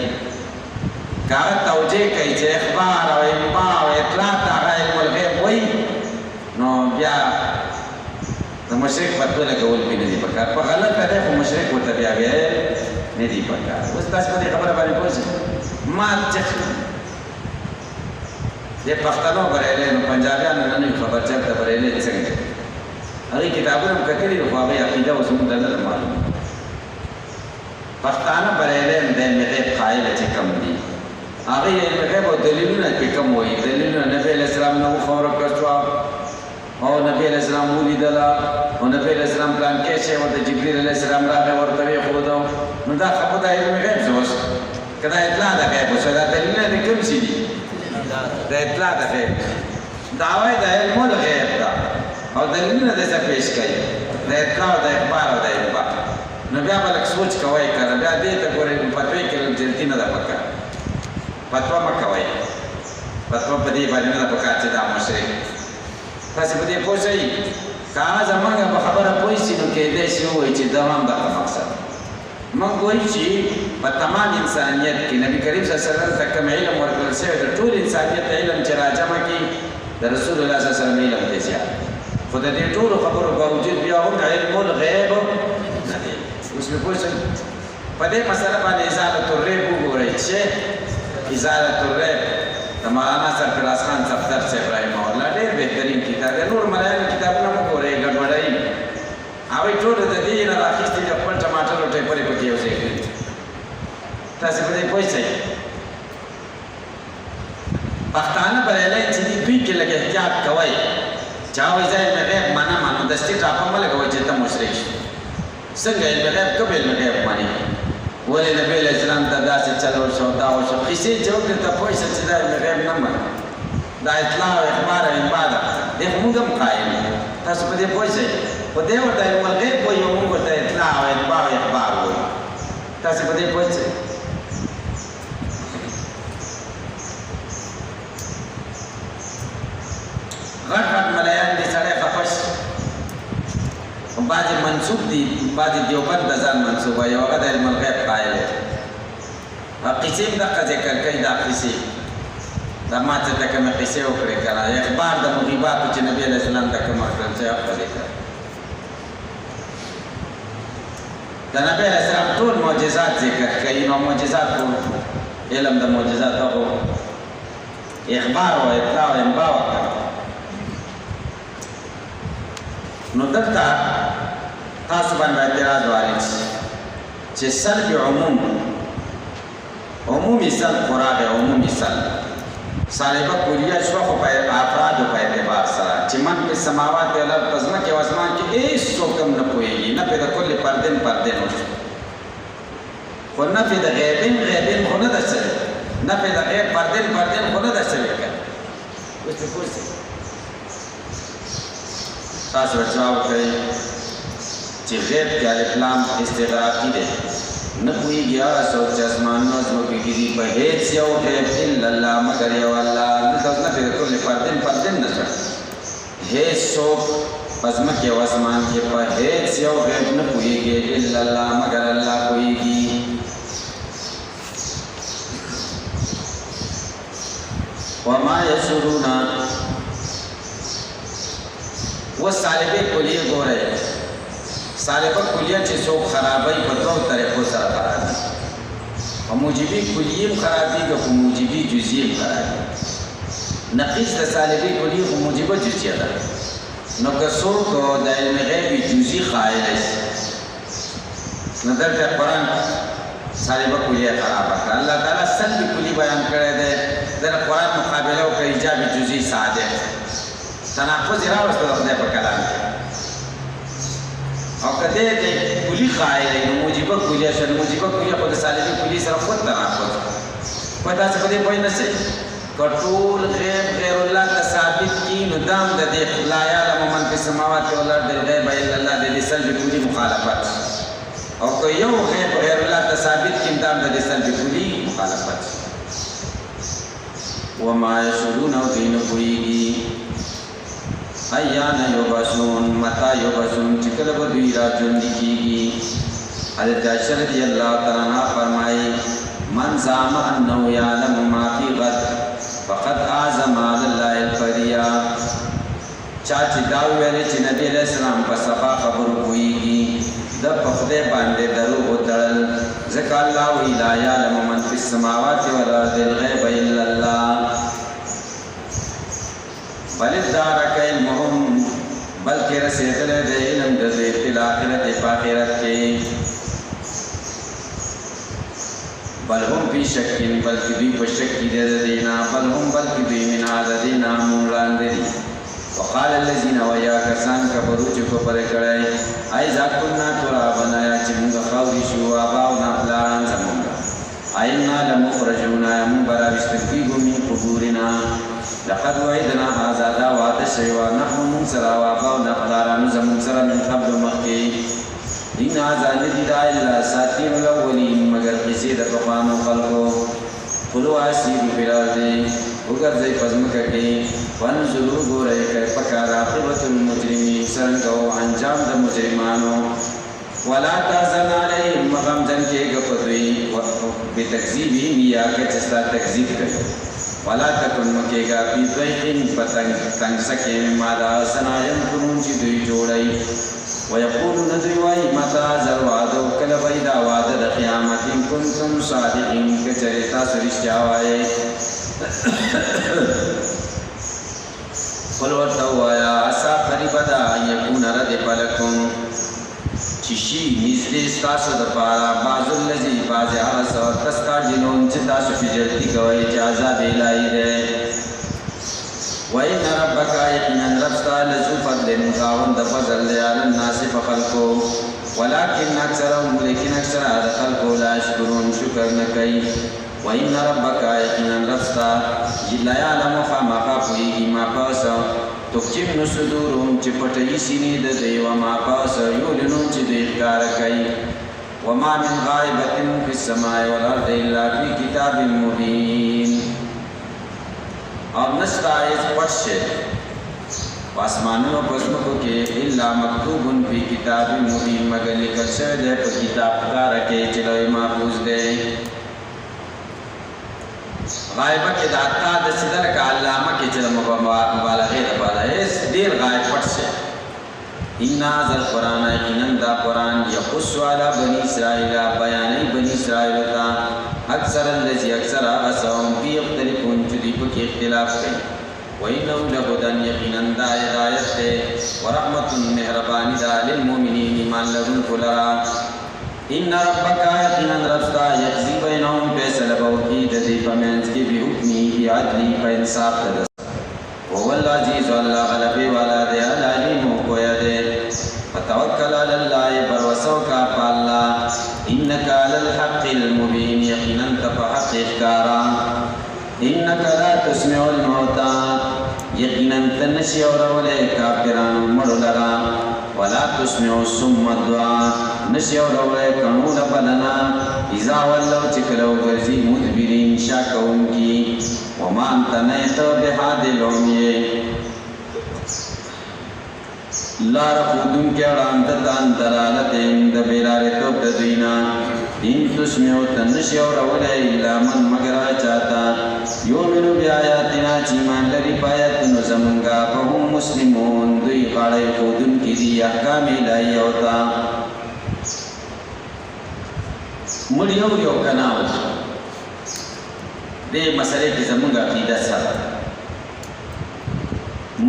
که هغه توجیه کوي چې اخبار او انباء او اطلاع ته هغه علم الغیب وایي نو بیا د مشرک فتوه لګول پې نه دي پکار په غلطه دی خو مشرک ورته بیا ویل نه دي پکار اوس تاسو په دې خبره باندې پوه شئ ما چې د پښتنو بریلی نو پنجابیانو نه نوي خبر چل ته بریلی څنګه هغې کتابونه هم کتلي خو هغې عقیده اوس موږ ته نه ده معلومه پښتانه بریلی د علم غیب قایله چې کوم دي هغې علم غیب او دلیلونه پې کوم وایي دلیلونه نبي علیه السلام نه وخوره کړه شوه او نبی علیہ السلام ولیدله او نبی علیہ السلام پلانکې شی ورته جبریل علیه السلام راغی ورته وښوده نو دا خبره د علم غیب شو اوس که دا اطلاع د غیب شو دا دلیلونه د کوم شي دي د اطلاع د غیب دعوه د علم الغیب ده او دلیلونه د څه پیش کوي د اطلاع او د اخبار او د انباء بیا به لږ سوچ کوئ که نه بیا دې ته ګورئ فتوی کې جلدي نه ده پکار فتوا مه کوئ فتوا په دې باندې نه ده پکار چې دا مشرک تاسې په دې پوه شئ که هغه زمونږ په خبره پوه شي نو کېدای شي ووایي چې دا هم دغه مقصد موږ وایو چې په تمام انسانیت کې نبي کریم صلی الله علیه وسلم ته کوم علم ورکړل شوی د ټول انسانیت علم چې راجمع کړي د رسول الله صلی الله علیه وسلم علم دی زیات خو د دې ټولو خبرو باوجود بیا هم علم الغیب نه دی اوس مې پوه شئ په دې مسله باندې ازالة الریب وګورئ چې ازالة الریب د مولانا سرفراز خان صفدر صاحب رحمه الله ډېر بهترین کتاب دی نور ملایانو کتابونه مه ګورئ ګډوډوي هغوی ټول د دې نه راخیستي د خپل ټماټرو ټیپرې پکې یو ځای کړي تاسې په دې پوه شئ پښتانه بریالی چې دي دوی کې لږ احتیاط کوئ چا وایي زه علم غیب منم نو دستي ټاپه مه لګوئ چې ته مشرک شي څنګه علم غیب کوم علم غیب منې ولې نبي علیه السلام ته داسې چل وشو دا وشو قیسې چې وکړې ته پوه شه چې دا علم غیب نه منم دا اطلاع او اخبار او انبا ده دې خو موږ هم قایل یو تاسو په دې پوه شئ خو دې ورته علم الغیب وایي او موږ ورته اطلاع او انبا او اخبار وایي تاسې په دې پوه شئ غټ غټ ملایان دي سړی خفه شي بعضې منصوب دي بعضې دیوبند د ځان منصوب وایي هغه د علم الغیب قایل دی قیسې هم دقه ذکر کوي دا قیسې دا ما ته ته کومې قیسې وکړې که نه اخبار د مغیباتو چې نبي علیه السلام ته کوم ورکړل شوی هغه ذکر د نبي علیه السلام ټول معجزات ذکر کوي نو معجزات خو علم د معجزات هغو اخبار و اطلاع و انبا وکړه نو دلته تاسو باندې اعتراض وارد شي چې سلب عمومي سلب خو راغی عمومي سلب سالبه کلیه شوه خو په افرادو په اعتبار سره چې من په سماوات والارض په ځمکې او اسمان کې هېڅوک هم نه پوهېږي نفي د کل پردین وشو خو نفي د غیبین خو نه ده شوې نفي د غیب پردین خو نه ده شوې که اوس پې پوه شئ تاسو ورته جواب کوئ چې غیب کې الف لام استغراقي دی نه پوهېږي هغه څوک چې اسمانونو ځمکو کې دي په هېڅ یو غیب الا الله مګر یو الله دلته اوس نفي د کل پردین نه شوه هېڅ څوک په ځمکې او اسمان کې په هېڅ یو غیب نه پوهېږي الا الله مګر الله پوهېږي وما یشعرون و سالبه کلیه ګورئ سالبه کلیه چې څوک خرابوي په دوو طریقو سره خرابي په موجبي کلیه هم خرابېږي خو موجبي جزیه هم خرابېږي نقیص د سالبه کلیه خو موجبه جزیه ده نو که څوک د علم غیب جزي قایل شي نو دلته قرآن سالبه کلیه خرابه کړه الله تعالی سلب کلی بیان کړی دی د قرآن مقابله وکړه ایجاب جزي صادق تناقض راوسته د خدای په کلام کې او که دی د کلي قایل نو موجبه کلیه شوه نو موجبه کلیه خو د سالبه کلي سره خود تناقض خو تاسې په دې پوه نه شئ که ټول غیب غیر الله ته ثابت کي نو دا هم د دې لا یعلم من فی السماوات والارض الغیب الا الله د دې سلب کلي مخالفت او که یو غیب غیر الله ته ثابت کي دا هم د دې سلب کلي مخالفت وما یشعرون او دوی نه پوهېږي ایان یبعثون متی یبعثون چې کله به دوی راژوندي کېږي حضرت عائشہ رضی اللہ تعالی عنہ فرمایي من زعم انه یعلم ما فی غد فقد اعظم علی الله الفریا چا چې دا ویلې چې نبی علیہ السلام په سبا خبرو پوهېږي د په خدای باندې دروغ وتړل ځکه الله وایي لا یعلم من فی السماوات والارض الغیب الا الله بل ادارک علمهم بلکې رسېدلی دی علم د دوی فی الآخرت په آخرت کې بل هم فی شکین بلکې دوی په شک کې دی د دې نه بلکې دوی من د دې نه هم وړاندې دي وقال الذين ويا کسان کفرو چې کفر کړی اذا كنا ترابا یا چې موږ خاورې شو آباؤنا پلاران زموږ اینا لمخرجون موږ به راویستل کېږو من قبورنا لقد وعدنا هذا دا وعده شوی وه نحن موږ سره او آباؤنا پلارانو زموږ سره من قبل مخکې ان هذا ندی الا اساطیر الاولین مگر کسی د پخوانو خلقو قلوا سیروا فی الارض وګرځئ پزمکه کې وانظروا ګورئ کیف کان عاقبة المجرمین څنګه او انجام د مجرمانو ولا تحزن علیهم غمجن کېږه په دوی بتکذیبهم یا که چې ستا تکذیب کوي ولا تکن نو کېږه فی ضیق په تنګسه کې مما دا هغه یمکرون چې دوی جوړوي ويقولون دوی وایي متى هذا الوعد کله به دا وعده د قیامت ان کنتم صادقین که چېرې تاسو رښتیا وایئ قل ورته ووایه عسى قریبه ده ان یکون ردف لکم چې شي نږدې ستاسو دپاره بعض الذي بعض هغه څه تستعجلون چې تاسو پې جلدي کوئ چې عذاب الهي دی وإن ربك یقینا رب ستا لذو فضل خاوند د فضل دی علی الناس په خلقو ولكن اکثرهم لیکن اکثر د خلقو لا یشکرون شکر نه کوي وإن ربك یقینا رب ستا لا یعلم خامخا پوهېږي ما په څه تکچن صدورهم چې پټوي سینې د دوی وما په څه یعلنون چې دوی ښکاره کوي وما من غائبة فی السماء والارض الا فی کتاب مبین اور نشتا ایز پټ شي په اسمانونو په ځمکو کې الا مکتوب فی کتاب مبین مگر لیکل شوی دی په کتاب ښکاره کې چې لوی محفوظ دی غایبه کې د اتا د سیدر کا علامه کې چې مبالغه لپاره هیڅ ډیر غایب پټ شي ان ذل قران یقینا دا قران یقص علی بنی اسرائیل بیانې بنی اسرائیل ته اکثر الذی اکثر اسهم فی اختلافون چې دی په کې اختلاف کوي وانه لهدن یقینا دا هدایت ده ورحمت مهربانی ده للمؤمنین ایمان لرونکو لرا ان ربک یقینا ربستا یجزی بینهم فیصله کوي د دې په منځ کې به حکمي عدلی په انصاف ده وهو العزیز الله غلبه والا ده العلیم کویا ده فتوکل علی الله بروسو کا الله انک علی الحق المبین یقینا تفحق اخکارا انک لا تسمع الموتى یقینا تنشی اورولے کافران مړو لرا ولا تسمع الصم الدعاء نشی اورولے کنون بلنا اذا ولوا چکلو گرزی مدبرین شاکون کی وما انت نیت بحاد العمی لار خودن کے اڑاندتان دلالت اند بیرارتو بدوینا ان تسمعو تنشی اورولے الا من مگر چاہتا یومنو بی آیاتنا چیمان لری پایتنو زمنگا فهم مسلمون دوی غاڑی خودن کی دی احکام الہی ہوتا مڑیو یو کناو دے مسئلے کی زمنگا قیدہ سر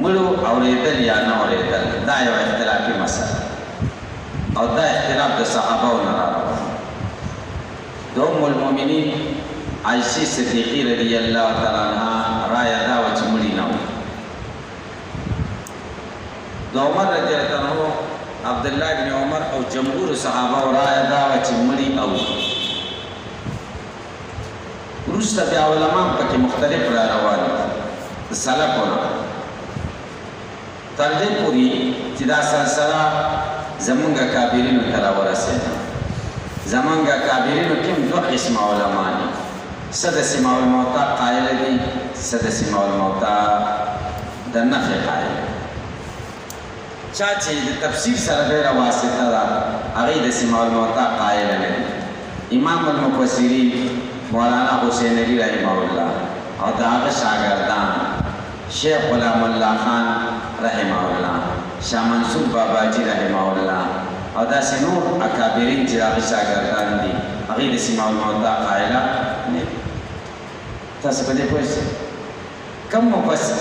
مڑو اوریدل یا نہ اوریدل دا یو اختلافی مسئلہ او دا اختلاف دا صحابہ و نرارو دوم المومنین عائشہ صدیقی رضی اللہ تعالی عنہ رایا دا و چمڑی نو دو عمر رضی اللہ عنہ عبداللہ بن عمر او جمهور صحابہ و رایا دا و چمڑی او روستا بیا علماء پاکی مختلف را روانی سلفونا تردے پوری چدا سلسلہ زمانگا کابرینو ترا ورسینا زمانگا کابرینو کم دو قسم علمانی صد سماع الموتا قائل دی صد سماع الموتا در نفع قائل چاچے تفسیر سر غیر واسطہ دا اغید سماع الموتا قائل دی امام المفسرین مولانا حسین علی رحمہ اللہ اور داغ شاگردان شیخ غلام اللہ خان رحمہ اللہ شاہ منصور بابا جی رحمہ اللہ اور دا سنور اکابرین چراغ شاگردان دی اغید سماع الموتا قائلہ نہیں تاسو په دې پوه شئ کوم مفسر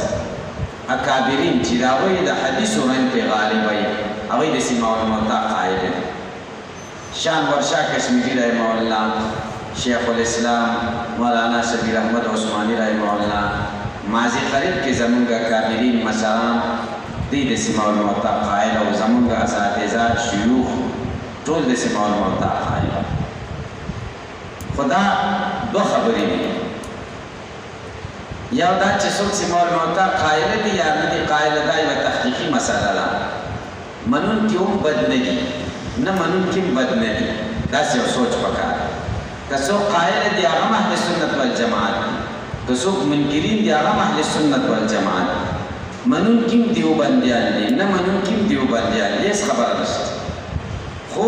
اکابرین چې د هغوی د حدیثو رنګ پې غالب وي هغوی د سماع الموتا قایل دي شان ورشا کشمیری رحمه الله شیخ الاسلام مولانا شبیر احمد عثمانی رحمه الله ماضی قریب کې زمونږ اکابرین مشران دی د سماع الموتا قایل او زمونږ اساتذه شیوخ ټول د سماع الموتا قایل خدا دو خبرې دي یا دا چې څوک سماع الموتا قائل دي یا نه دي قائل دا یو تحقیقي مسله ده منون کې هم بد نه دي نه منونکي بد نه دي داسې یو سوچ پکار که څوک قایل دي هغه هم اهل سنت والجماعت دي که څوک منکرین دي هغه هم اهل سنت والجماعت دي منونکي هم دیوبندیان دي نه منونکي هم دیوبندیان دي هېڅ خبره نشته خو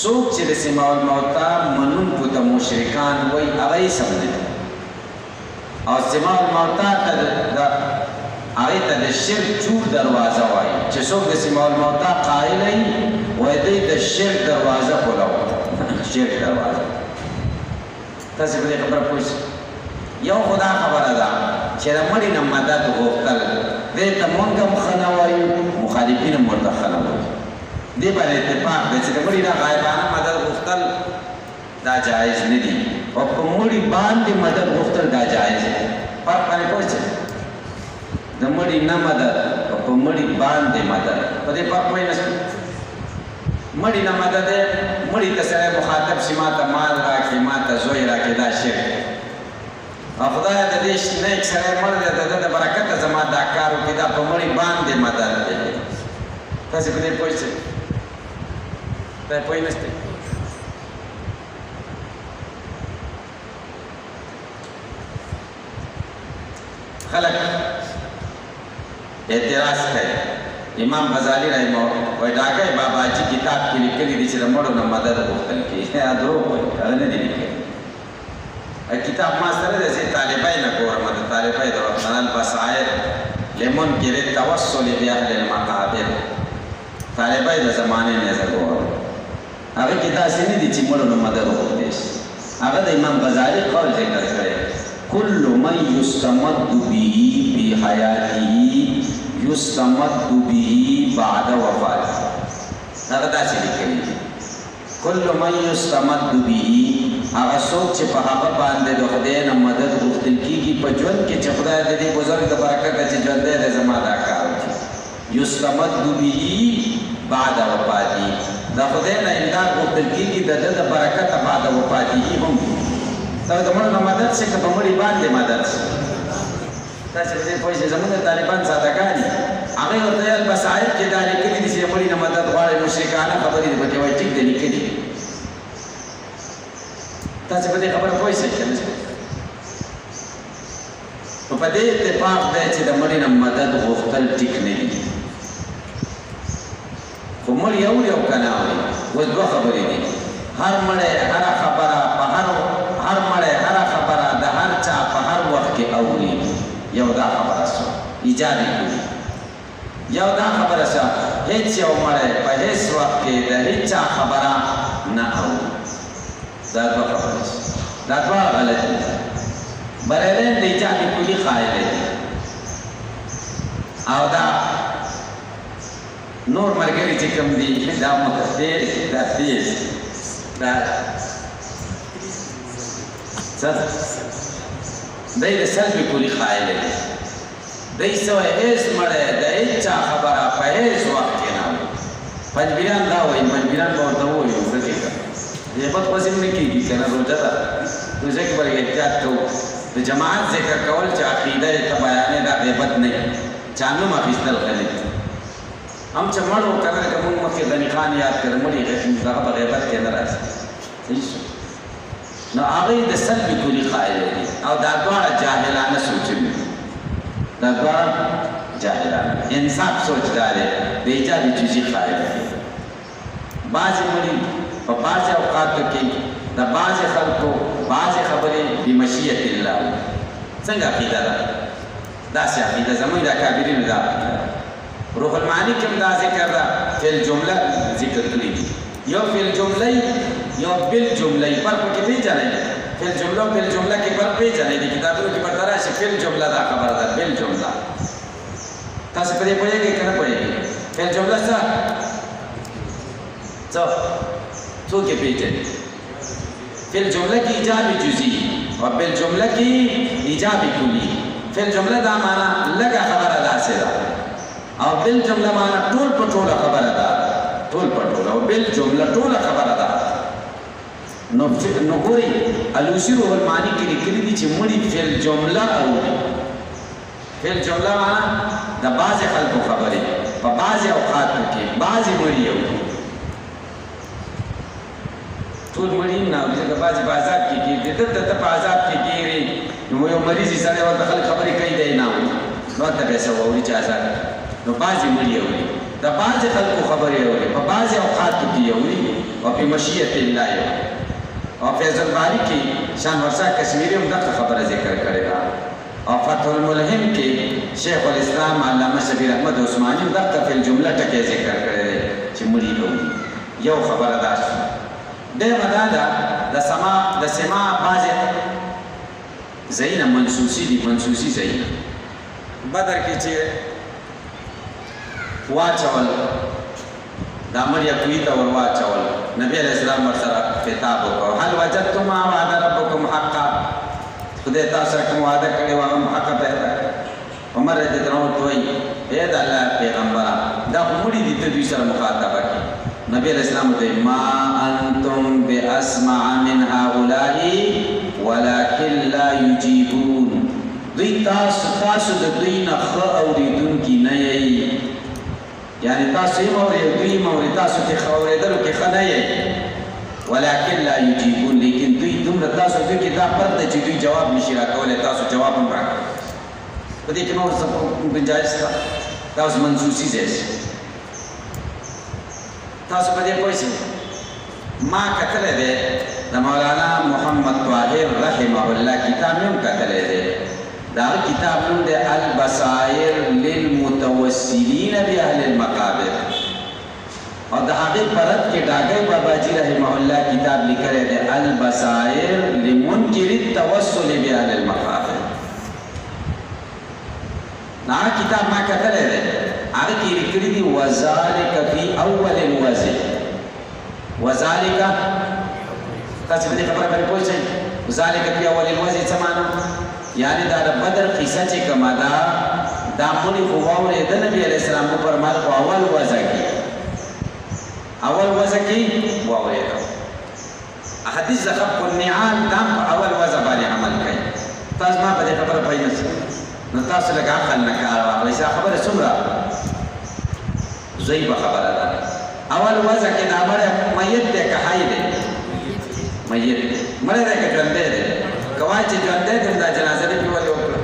څوک چې د سماع الموتى منونکو ته مشرکان وایي هغه یې سم نه دي او سماع الموتى ته هغې ته د شرک چور دروازه وایي چې څوک د سماع الموتى قایل وي وایي دوی د شرک دروازه خلاوه شرک دروازه تاسې په دې خبره پوه شئ یو خو دا خبره ده چې د مړي نه مدد غوښتل دې ته مونږ هم ښه نه وایو مخالفین هم ورته ښه نه وایي دې باندې اتفاق دی چې د مړي نه غایبانه مدد غوښتل دا جایز نه دي او په مړي باندې مدد غوښتل دا جایز دی فرق باندې پوه شئ د مړي نه مدد او په مړي باندې مدد په دې فرق پوه نه شئ مړي نه مدد دی مړي ته سړی مخاطب شي ما ته مال راکړي ما ته زوی راکړي دا شرک دی او خدایه د دې نیک سړی مړ دی د ده د برکته زما دا کار وکړي دا په مړي باندې مدد دی تاسې په دې پوه شئ دا پوه نه شئ خلق اعتراض کوي امام غزالی رحمه الله وایي ډاکۍ باباجي کتاب کې لیکلي دي چې د مړو نه مدد غوښتل کېږي دروغ وایي هغه نه دي لیکلي کتاب ما سره دی چې طالبای نه ګورم د طالبای د رحمن البصائر لمنکر التوسل باهل المقابر طالبای د زمانې نه زه ګورم هغه کې داسې نه دي چې مړو نه مدد وغوښتل شي هغه د امام غزالی قول ذکر کړی كل من يستمد به في حياته يستمد به بعد وفاته هغه داسې لیکلي كل من يستمد به هغه څوک چې په هغه باندې د خدای نه مدد غوښتل کېږي په ژوند کې چې خدای د دې بزرګ د برکته چې ژوندی دی زما دا کار وکړي يستمد به بعد وفاته د خدای نه امداد غوښتل کېږي د ده د برکته بعد وفاته هم دا د مړو نه مدد شي که په مړي باندې مدد شي تاسې په دې پوه شئ زموږ د طالبان سادهګان دي هغوی ورته البصائر کې دا لیکلي دي چې د مړي نه مدد غواړي مشرکانه خبرې دي پکې وایي ټیک دی لیکلي تاسې په دې خبره پوه شئ که نه نو په دې اتفاق دی چې د مړي نه مدد غوښتل ټیک نه دي خو مړي اوري او که نه اوري اوس دوه خبرې دي هر مړی هره خبره په هر مړی هره خبره د هر چا په هر وخت کې اوري یو دا خبره شوه ایجاد یې کړي یو دا خبره شوه هېڅ یو مړی په هېڅ وخت کې د هېڅ چا خبره نه اوري دا دوه خبرې شوه دا دوه غلط دي بریلیان د ایجاد کلي قایل دي او دا نور ملګري چې کوم دي دا متفیر دا تیز دا دی د سلب کلي قایل دي دی څه وایي هېڅ مړی د هېڅ چا خبره په هېڅ وخت کې نه وایي پنجبیران دا وایي پنجبیران به ورته ووایي ورته که غیبت پسې هم نه کېږي که نه روژه ده روژه کې به احتیاط کوو د جماعت ذکر کول چې عقیده یې ته بیانې دا غیبت نه وي چا نوم اخیستل ښه نه دي هم چې مړ و که نه لکه مونږ مخکې غني خان یاد کړه مړي هغه په غیبت کې نه راځي صحیح شو نو هغوی د سلب کلي قایل دي او دا دواړه جاهلانه سوچونه دا دواړه جاهلانه انصاف سوچ دا دی د ایجاد جزي قایل دي بعضې مړي په بعضې اوقاتو کې د بعضې خلکو بعضې خبرې بمشیت الله څنګه عقیده ده داسې عقیده زموږ د کابرینو دا عقیده ده روح المعانی کې هم دا ذکر ده فی الجمله ذکر کړي دي یو فی الجمله یو بالجمله فرق پکې پېژنئ فی الجمله او بالجمله کې فرق پېژنئ د کتابونو کې ورته راشي فی الجمله دا خبره ده بالجمله تاسو په دې پوهېږئ که نه پوهېږئ فی الجمله څه څوک یې پېژني فی الجمله کې ایجاب جزئی او بالجمله کې ایجاب کلی فی الجمله دا معنا لږه خبره داسې ده او بالجمله معنا ټول په ټوله خبره ده ټول په ټوله او بالجمله ټوله خبره ده نو ګورئ الوسي روح المعانی کې لیکلي دي چې مړي فی الجمله اوري فی الجمله معنا د بعضې خلکو خبرې په بعضې اوقاتو کې بعضې مړي اوري ټول مړي نه اوري ځکه بعضې په عذاب کې کېږي دلته ته په عذاب کې کېږي نو یو مریض سړی ورته خلک خبرې کوي دی نه اوري نو ورته بیا څه واوري چې عذاب نو بعضې مړي اوري د بعضې خلکو خبرې اوري په بعضې اوقاتو کې اوري او په مشیت الله اوري او فیض الباری کې شان ورسا کشمیری هم دغه خبره ذکر کړې ده او فتح الملهم کې شیخ الاسلام علامه شبیر احمد عثماني هم دغه فی الجمله ټکی ذکر کړی دی چې مړي اوري یو خبره دا شوه دویمه دا ده د سما بعضې ځایونه منسوسي دي منسوسي ځایونه بدر کې چې واچول دا مړی کوي ته ور واچول نبی علیہ السلام ورسره خطاب وکړ هل وجدتم ما وعد ربكم حقا خدای تاسو کوم وعده کړی و هغه حق پیدا عمر رضی الله عنه وایي اے د الله پیغمبر دا مړی دي ته دوی سره مخاطبه کوي نبی علیہ السلام ته ما انتم باسمع من هؤلاء ولكن لا يجيبون دوی تاسو د دوی نه ښه اورېدونکي نه یئ یعنی تاسو یې موري دوی موري تاسو کې اورېدلو کې ښه نه یئ ولكن لا يجيبون لیکن دوی دومره تاسو دوی کې دا فرق دی چې دوی جواب نشي راکولی تاسو جواب هم راکړئ په دې کې نور څه گنجایش شته دا اوس منسوسي ځای شي تاسو په دې پوه شئ ما کتلی دی د مولانا محمد طاهر رحمه الله کتاب مې هم کتلی دی دا کتاب نوم دی البصائر للمتوسلین باهل المقابر او د هغې په رد کې ډاګی باباجي رحمه الله کتاب لیکلی دی البصائر لمنکر التوسل باهل المقابر هغه کتاب ما کتلی دی هغه کې لیکلي دي وذلک فی اول الوضع وذلک تاسو په دې خبره باندې پوه شئ ذلک فی اول الوضع څه معنا یعنی دا د بدر قصه چې کومه ده دا مړي خو واورېده نبي علیه السلام وفرمایل خو اول وضع کې واورېده حدیث د خفق النعال دا په اول وضع باندې عمل کوي تاسو ما په دې خبره پوه نه شئ نو تاسو لږ عقل نه کار واخلئ چې خبره څومره ضعیفه خبره ده اول وضع کې دا مړی میت دی که حی دی میت دی مړی دی که ژوندی دی که وایي چې ژوندی دی دا جنازه دې پرې ولې وکړه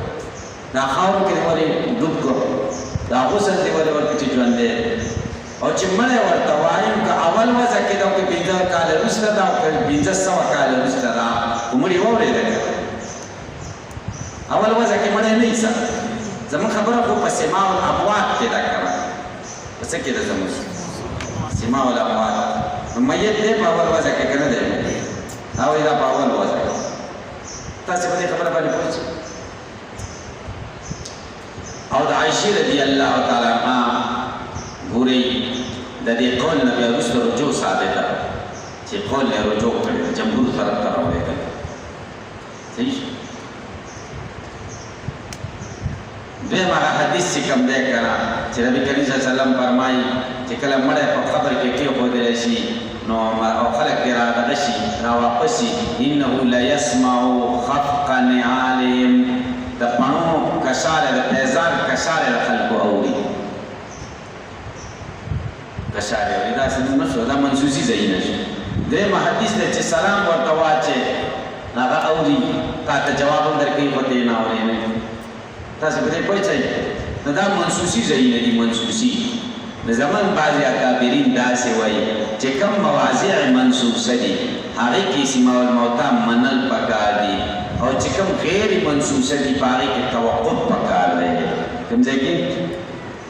دا خاورو کې دې ولې ډوب کړو دا غسل دې ولې ورکړو چې ژوندی دی او چې مړی ورته وایم که اول وضع کې ده او که 15 کاله وروسته ده او که 1500 کاله وروسته ده خو مړي واورېده اول وضع کې مړی نه ایسه زموږ خبره خو په سماع الاموات کې ده که په څه کې ده زموږ سماع الاموات نو میت دی په اول وضع کې که نه دی هغوی دا په اول وضع کې تاسې په دې خبره باندې پوه شئ او د عایشې رضی الله تعالی عنها ګورئ د دې قول نه بیا وروسته رجوع ثابته چې قول یې رجوع کړی جمهور طرف ته راولېږلی صحیح شو دویم هغه حدیث چې کوم دی که نه چې نبي کریم صلی الله علیه وسلم فرمایي چې کله مړی په قبر کې کېښودلی شي نو او خلک پرې رادغه شي راواپس شي انه لیسمع خفق نعالهم د پڼو کشارې د پیزار کشارې د خلکو اوري کشارې اوري داسې نه شو دا منسوسي ځایونه شو درېیمه حدیث دی چې سلام ورته واچې هغه اوري تا ته جواب هم درکوي خو ته یې نه اورې نه تاسې په دې پوه شئ نو دا منسوسي ځایونه دي منسوسي د زمان بعضې اکابرین داسې وایي چې کوم مواضع منسوسه دي هغې کې سماع الموتى منل پکار دي او چې کوم غیر منسوسه دي په هغې کې توقف پکار دی کوم ځای کې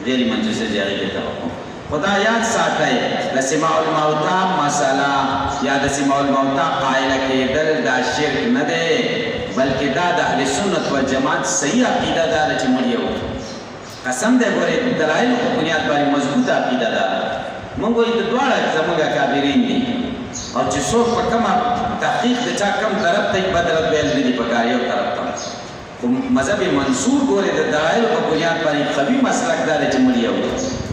غیر منسوسه دي هغې کې توقف خدا یاد ساتئ د سماع الموتى مسله یا د سماع الموتى قایله کېدل دا شرک نه دی بلکې دا د اهل سنت والجماعت صحیح عقیده ده چې مړی وکړي قسم دی ګورې دلایل په بنیاد باندې مضبوطه عقیده ده موږ وایو د دواړه زموږ اکابرین دي او چې څوک په کومه تحقیق د چا کم طرف ته بد رد ویل نه دي پکار یو طرف ته خو مذهب منصور ګورې د دلایلو په بنیاد باندې قوي مسلک دا دی چې مړی وکړي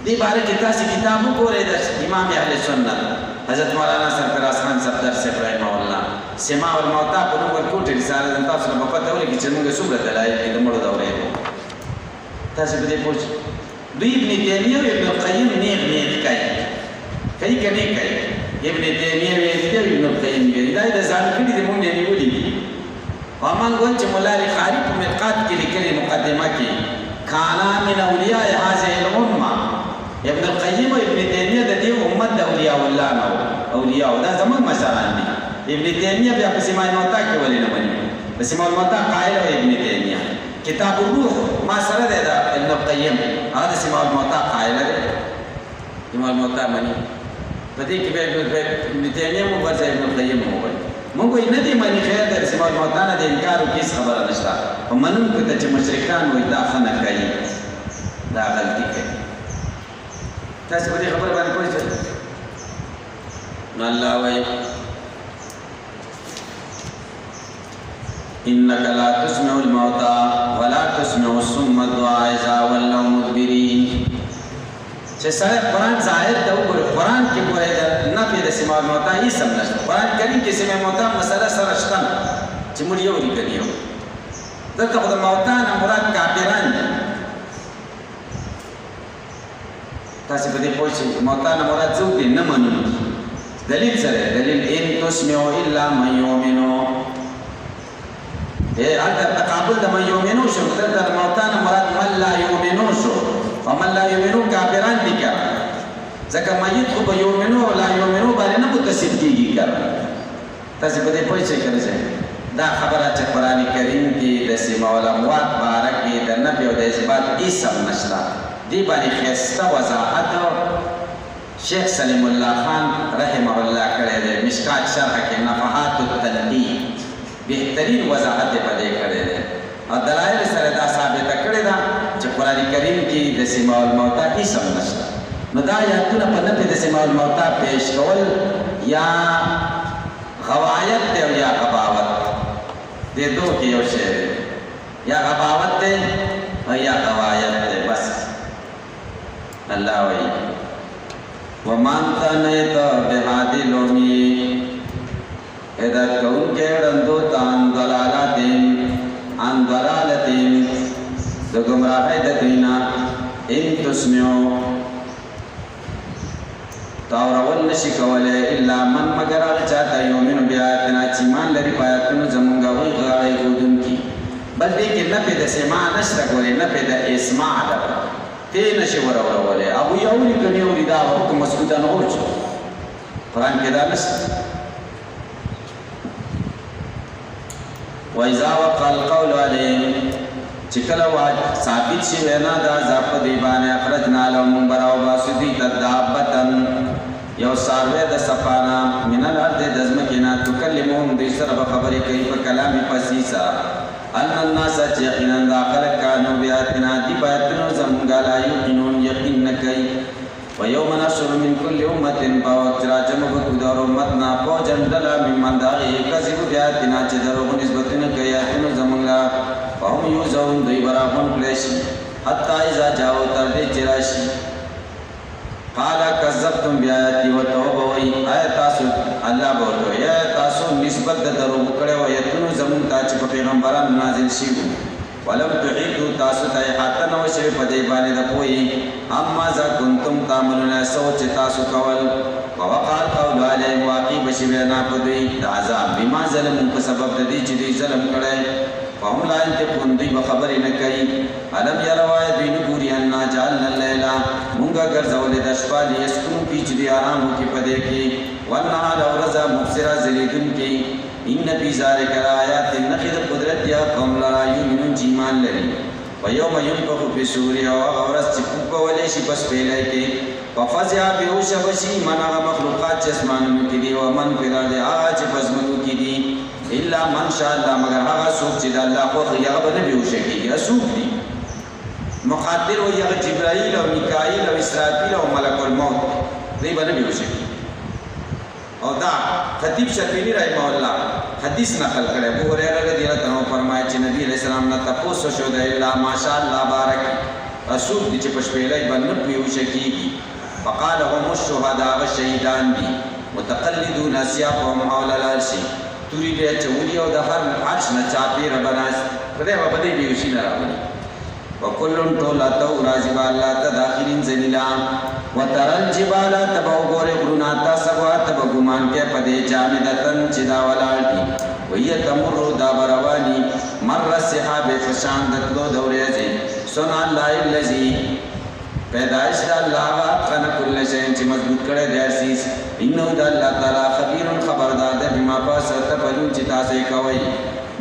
دې باره کې تاسې کتاب وګورئ د امام اهل سنت حضرت مولانا سرفراز خان صفدر صاحب رحمه الله سماع الموتى په نوم ورکوټې رساله ده تاسو به پته ولګي چې موږ څومره دلایل دي د مړو دورې تاسې په دې پوه شئ دوی ابن تیمیه او ابن القیم نیغ کوي که نه کوي ابن تیمیه ویل دی ابن القیم ویل دا د ځان کړي د مونږ نیولې دي ومن وایي چې مولا علی خاری په مرقات کې لیکلي مقدمه کې کانا من اولیاء هذه الامه ابن القیم او ابن تیمیه د دې امت د اولیاء الله نه اولیاء دا زموږ مشران دي ابن تیمیه بیا په سیمه الموتا کې ولې نه مني په سیمه الموتا قائل او ابن تیمیه کتاب الروح ما سره ده دا ابن القیم هغه سیمه الموتا قائل ده سیمه الموتا مني په دې کې به ابن تیمیه مو ورته ابن القیم مو وایي موږ یې نه دي مني خیر ده سیمه الموتا نه د انکار او کیس خبره نشته په منونکو ته چې مشرکان وایي دا خنه کوي دا غلطي کوي تاسو په دې خبره باندې پوه شئ نو الله وایي إنك لا تسمع الموتى ولا تسمع الصم الدعاء إذا ولوا مدبرين چې سره قرآن ظاهر ته وګورئ قرآن کې ګورئ د نفي د سماع الموتى هیڅ هم نشته قرآن کریم کې سماع الموتى مسله سره شته چې موږ یو لیکلي یو دلته خو د موتى نه مراد کافران دي تاسو په دې پوه شئ موتى نه مراد څوک دي نه منونکي دلیل سره دلیل ان تسمعوا الا من يؤمنوا هذا تقابل ده من يؤمنون شو ده الموتان مراد من لا يؤمنون شو فمن لا يؤمنون كافران دي كار ځکه ميت خو به يؤمنون ولا يؤمنون باندې نه متصل کیږي کار تاسو په دې پوه شئ کنه دا خبره چې قران کریم کې د سیما الاموات بارکه د نفي او د اثبات اسم نشته دی باندې خسته وضاحت شیخ سلیم الله خان رحمه الله کړی دی مشکات شرح کې نفحات التنبیه بهترین وضاحت په دې کړی دی او دلایل سره دا ثابت کړی دا چې قران کریم کې د سماع الموتى اسم نشته نو دا آیاتونه په نفي د سماع الموتى پیش کول یا غوایت دی او یا غباوت دې دوه کې یو شی دی یا غباوت دی او یا غوایت دی بس الله وایي ومن تنیت بهادی لومی هدایت کون کے رندو تان ضلالتین دو گمراہی ددینا ان تسمعو تاورول نشی کولے الا من مگر چاہتا یومن بیاتنا چیمان لری پایتنو زمونگا وی غاڑی خودن کی بل دیکھ نپی دا سماع نشتا گولے نپی دا اسماع دا تی نشی ورولے ابو یوری کنی اولی دا حکم مسکوتا نغوچ قرآن کے دا نشتا وَإِذَا وَقَعَ الْقَوْلُ عَلَيْهِمْ چکل ثابت شي وینا دا ځپ دی باندې اخرجنا لهم براو باسدی تدابتن یو ساروی د صفانا من الارض دزمکنا تکلمهم دی سره خبرې کوي په کلام فصیحا ان الناس یقینا داخل کانو بیاتنا دی باتنو زمونږه لا یقینون یقین نکي ويوم نشر من كل امه باوترا جمع بدر امتنا فوجن دلا ممن داغي كذب بیاتنا چې دروغ نسبتونه کوي اتنو زمونږه فهم یوزون دی برابون کلیشی حتی اذا جاو تردی چراشی قالا کذبتم بیایتی و توبوئی آیا تاسو اللہ بولوئی آیا تاسو نسبت درو بکڑے و یتنو زمون تا چپ پیغمبران نازل شیو ولم تحیطو تاسو تا احاطن و شوی پدیبانی دا پوئی اما ذا کنتم تامنون سوچ تاسو کول ووقال قول علیم واقعی بشوینا پدوئی دا عذاب بما ظلمون په سبب دی چې دی ظلم کړي فهم لا ينطقون دی بخبر نکي علم يروا دین پوری ان جعلنا الليل مونږه ګرځولې د شپه لیسکون پیچ دی آرام کی پدې کې والنهار ورزا مبصرا زلیدن کې ان فی ذلک آیات نخذ قدرت یا قوم لا یؤمنون ایمان لري ويوم ينفخ في الصور واورس چپو ولې شي پس پیلای کې وفزع بهوش بشي منع مخلوقات جسمانو کې دی او من فراد اج بزمنو کې دی الا من شاء الله مگر هغه څوک چې د الله خو هغه به نه بهوش کېږي څوک دي مقدر او هغه جبرائیل او میکائیل او اسرافیل او ملک الموت دوی به نه بهوش کېږي او دا خطیب شربینی رحمه الله حدیث نقل کړي ابو هريره رضی الله عنه فرمایي چې نبی علیہ السلام نه تاسو شو د الا ماشاء الله بارک رسول دې چې پښپېلای باندې بهوش کېږي فقال هم الشهداء والشهيدان دي متقلدون سياقهم حول العرش توری بیا چولی او د هر عرش نه چاپی ربناس پدې په دې بیوشي نه راوړي وکلن ټول اتو راځي به الله ته داخلین ذلیلا وتر الجبال تبو ګورې غرونه تاسو ته به ګمان کې پدې جامدتن چې دا ولاړ دي وهي تمر دا برواني مر السحاب فشان دتلو دورې دي سن الله الذي پیدائش دا الله اتقن كل شيء چې مضبوط کړي دی اساس انه دا الله تعالی خبير خبردار دی بما پاسه پرون چې تاسو کوي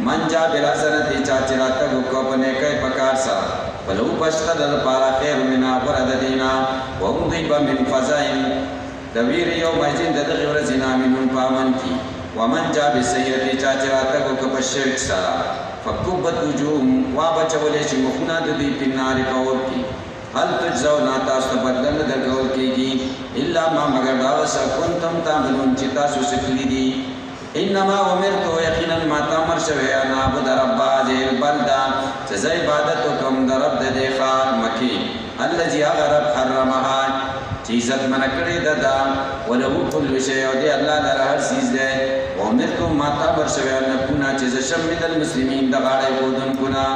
من جا بلا سنت چا چراته کو پنه کوي پکار سا ولو بشتد الپارا خیر منا ورد دینا وهم ضيب من فزائن دویر یوم ازین دغه ورځینا منون پامن کی ومن جا بسیئه چا چراته کو پشرک سا فكبت وجوههم وابچولې چې مخونه د دې پنار پور کی هل تجزون تاسو بدلن درکول کیږي الا ما مگر دا وس کنتم تعملون چې تاسو سکلی دي انما امرت یقینا ما تامر شوی انا عبد رب هذه البلده چې عبادت کوم د رب د خان مکی الذي غرب حرمها چې عزت من کړی ددا ولو كل شيء او دی الله در هر چیز دی امرت ما تامر شوی ان کنا چې شمل المسلمین د غاړې ودن کنا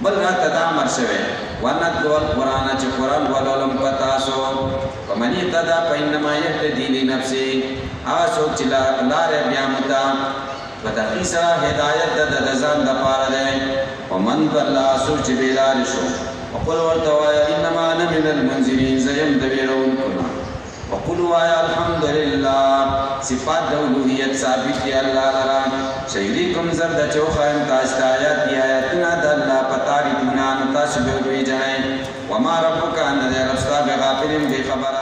بل را تدامر شوی ونتلو القرآن چې قرآن ولولم پتاسو ومنی تدا پینما یهتدی لنفسی آسو چې لارې بیا متا فتحقی سره هدایت د ځان د پاره ده ومن ضل آسو چې بیلار شو وقل ورته وایه انما انا من المنذرین زیم د ویرونکو وقل وایه الحمد لله صفات د الوهیت ثابت دی الله لرا شیریکم زرد چوخایم تاسو ته آیات دی آیاتونه د الله پتاری دونه تاسو به ویجنئ وما ربک ان رب ستا بغافل بخبر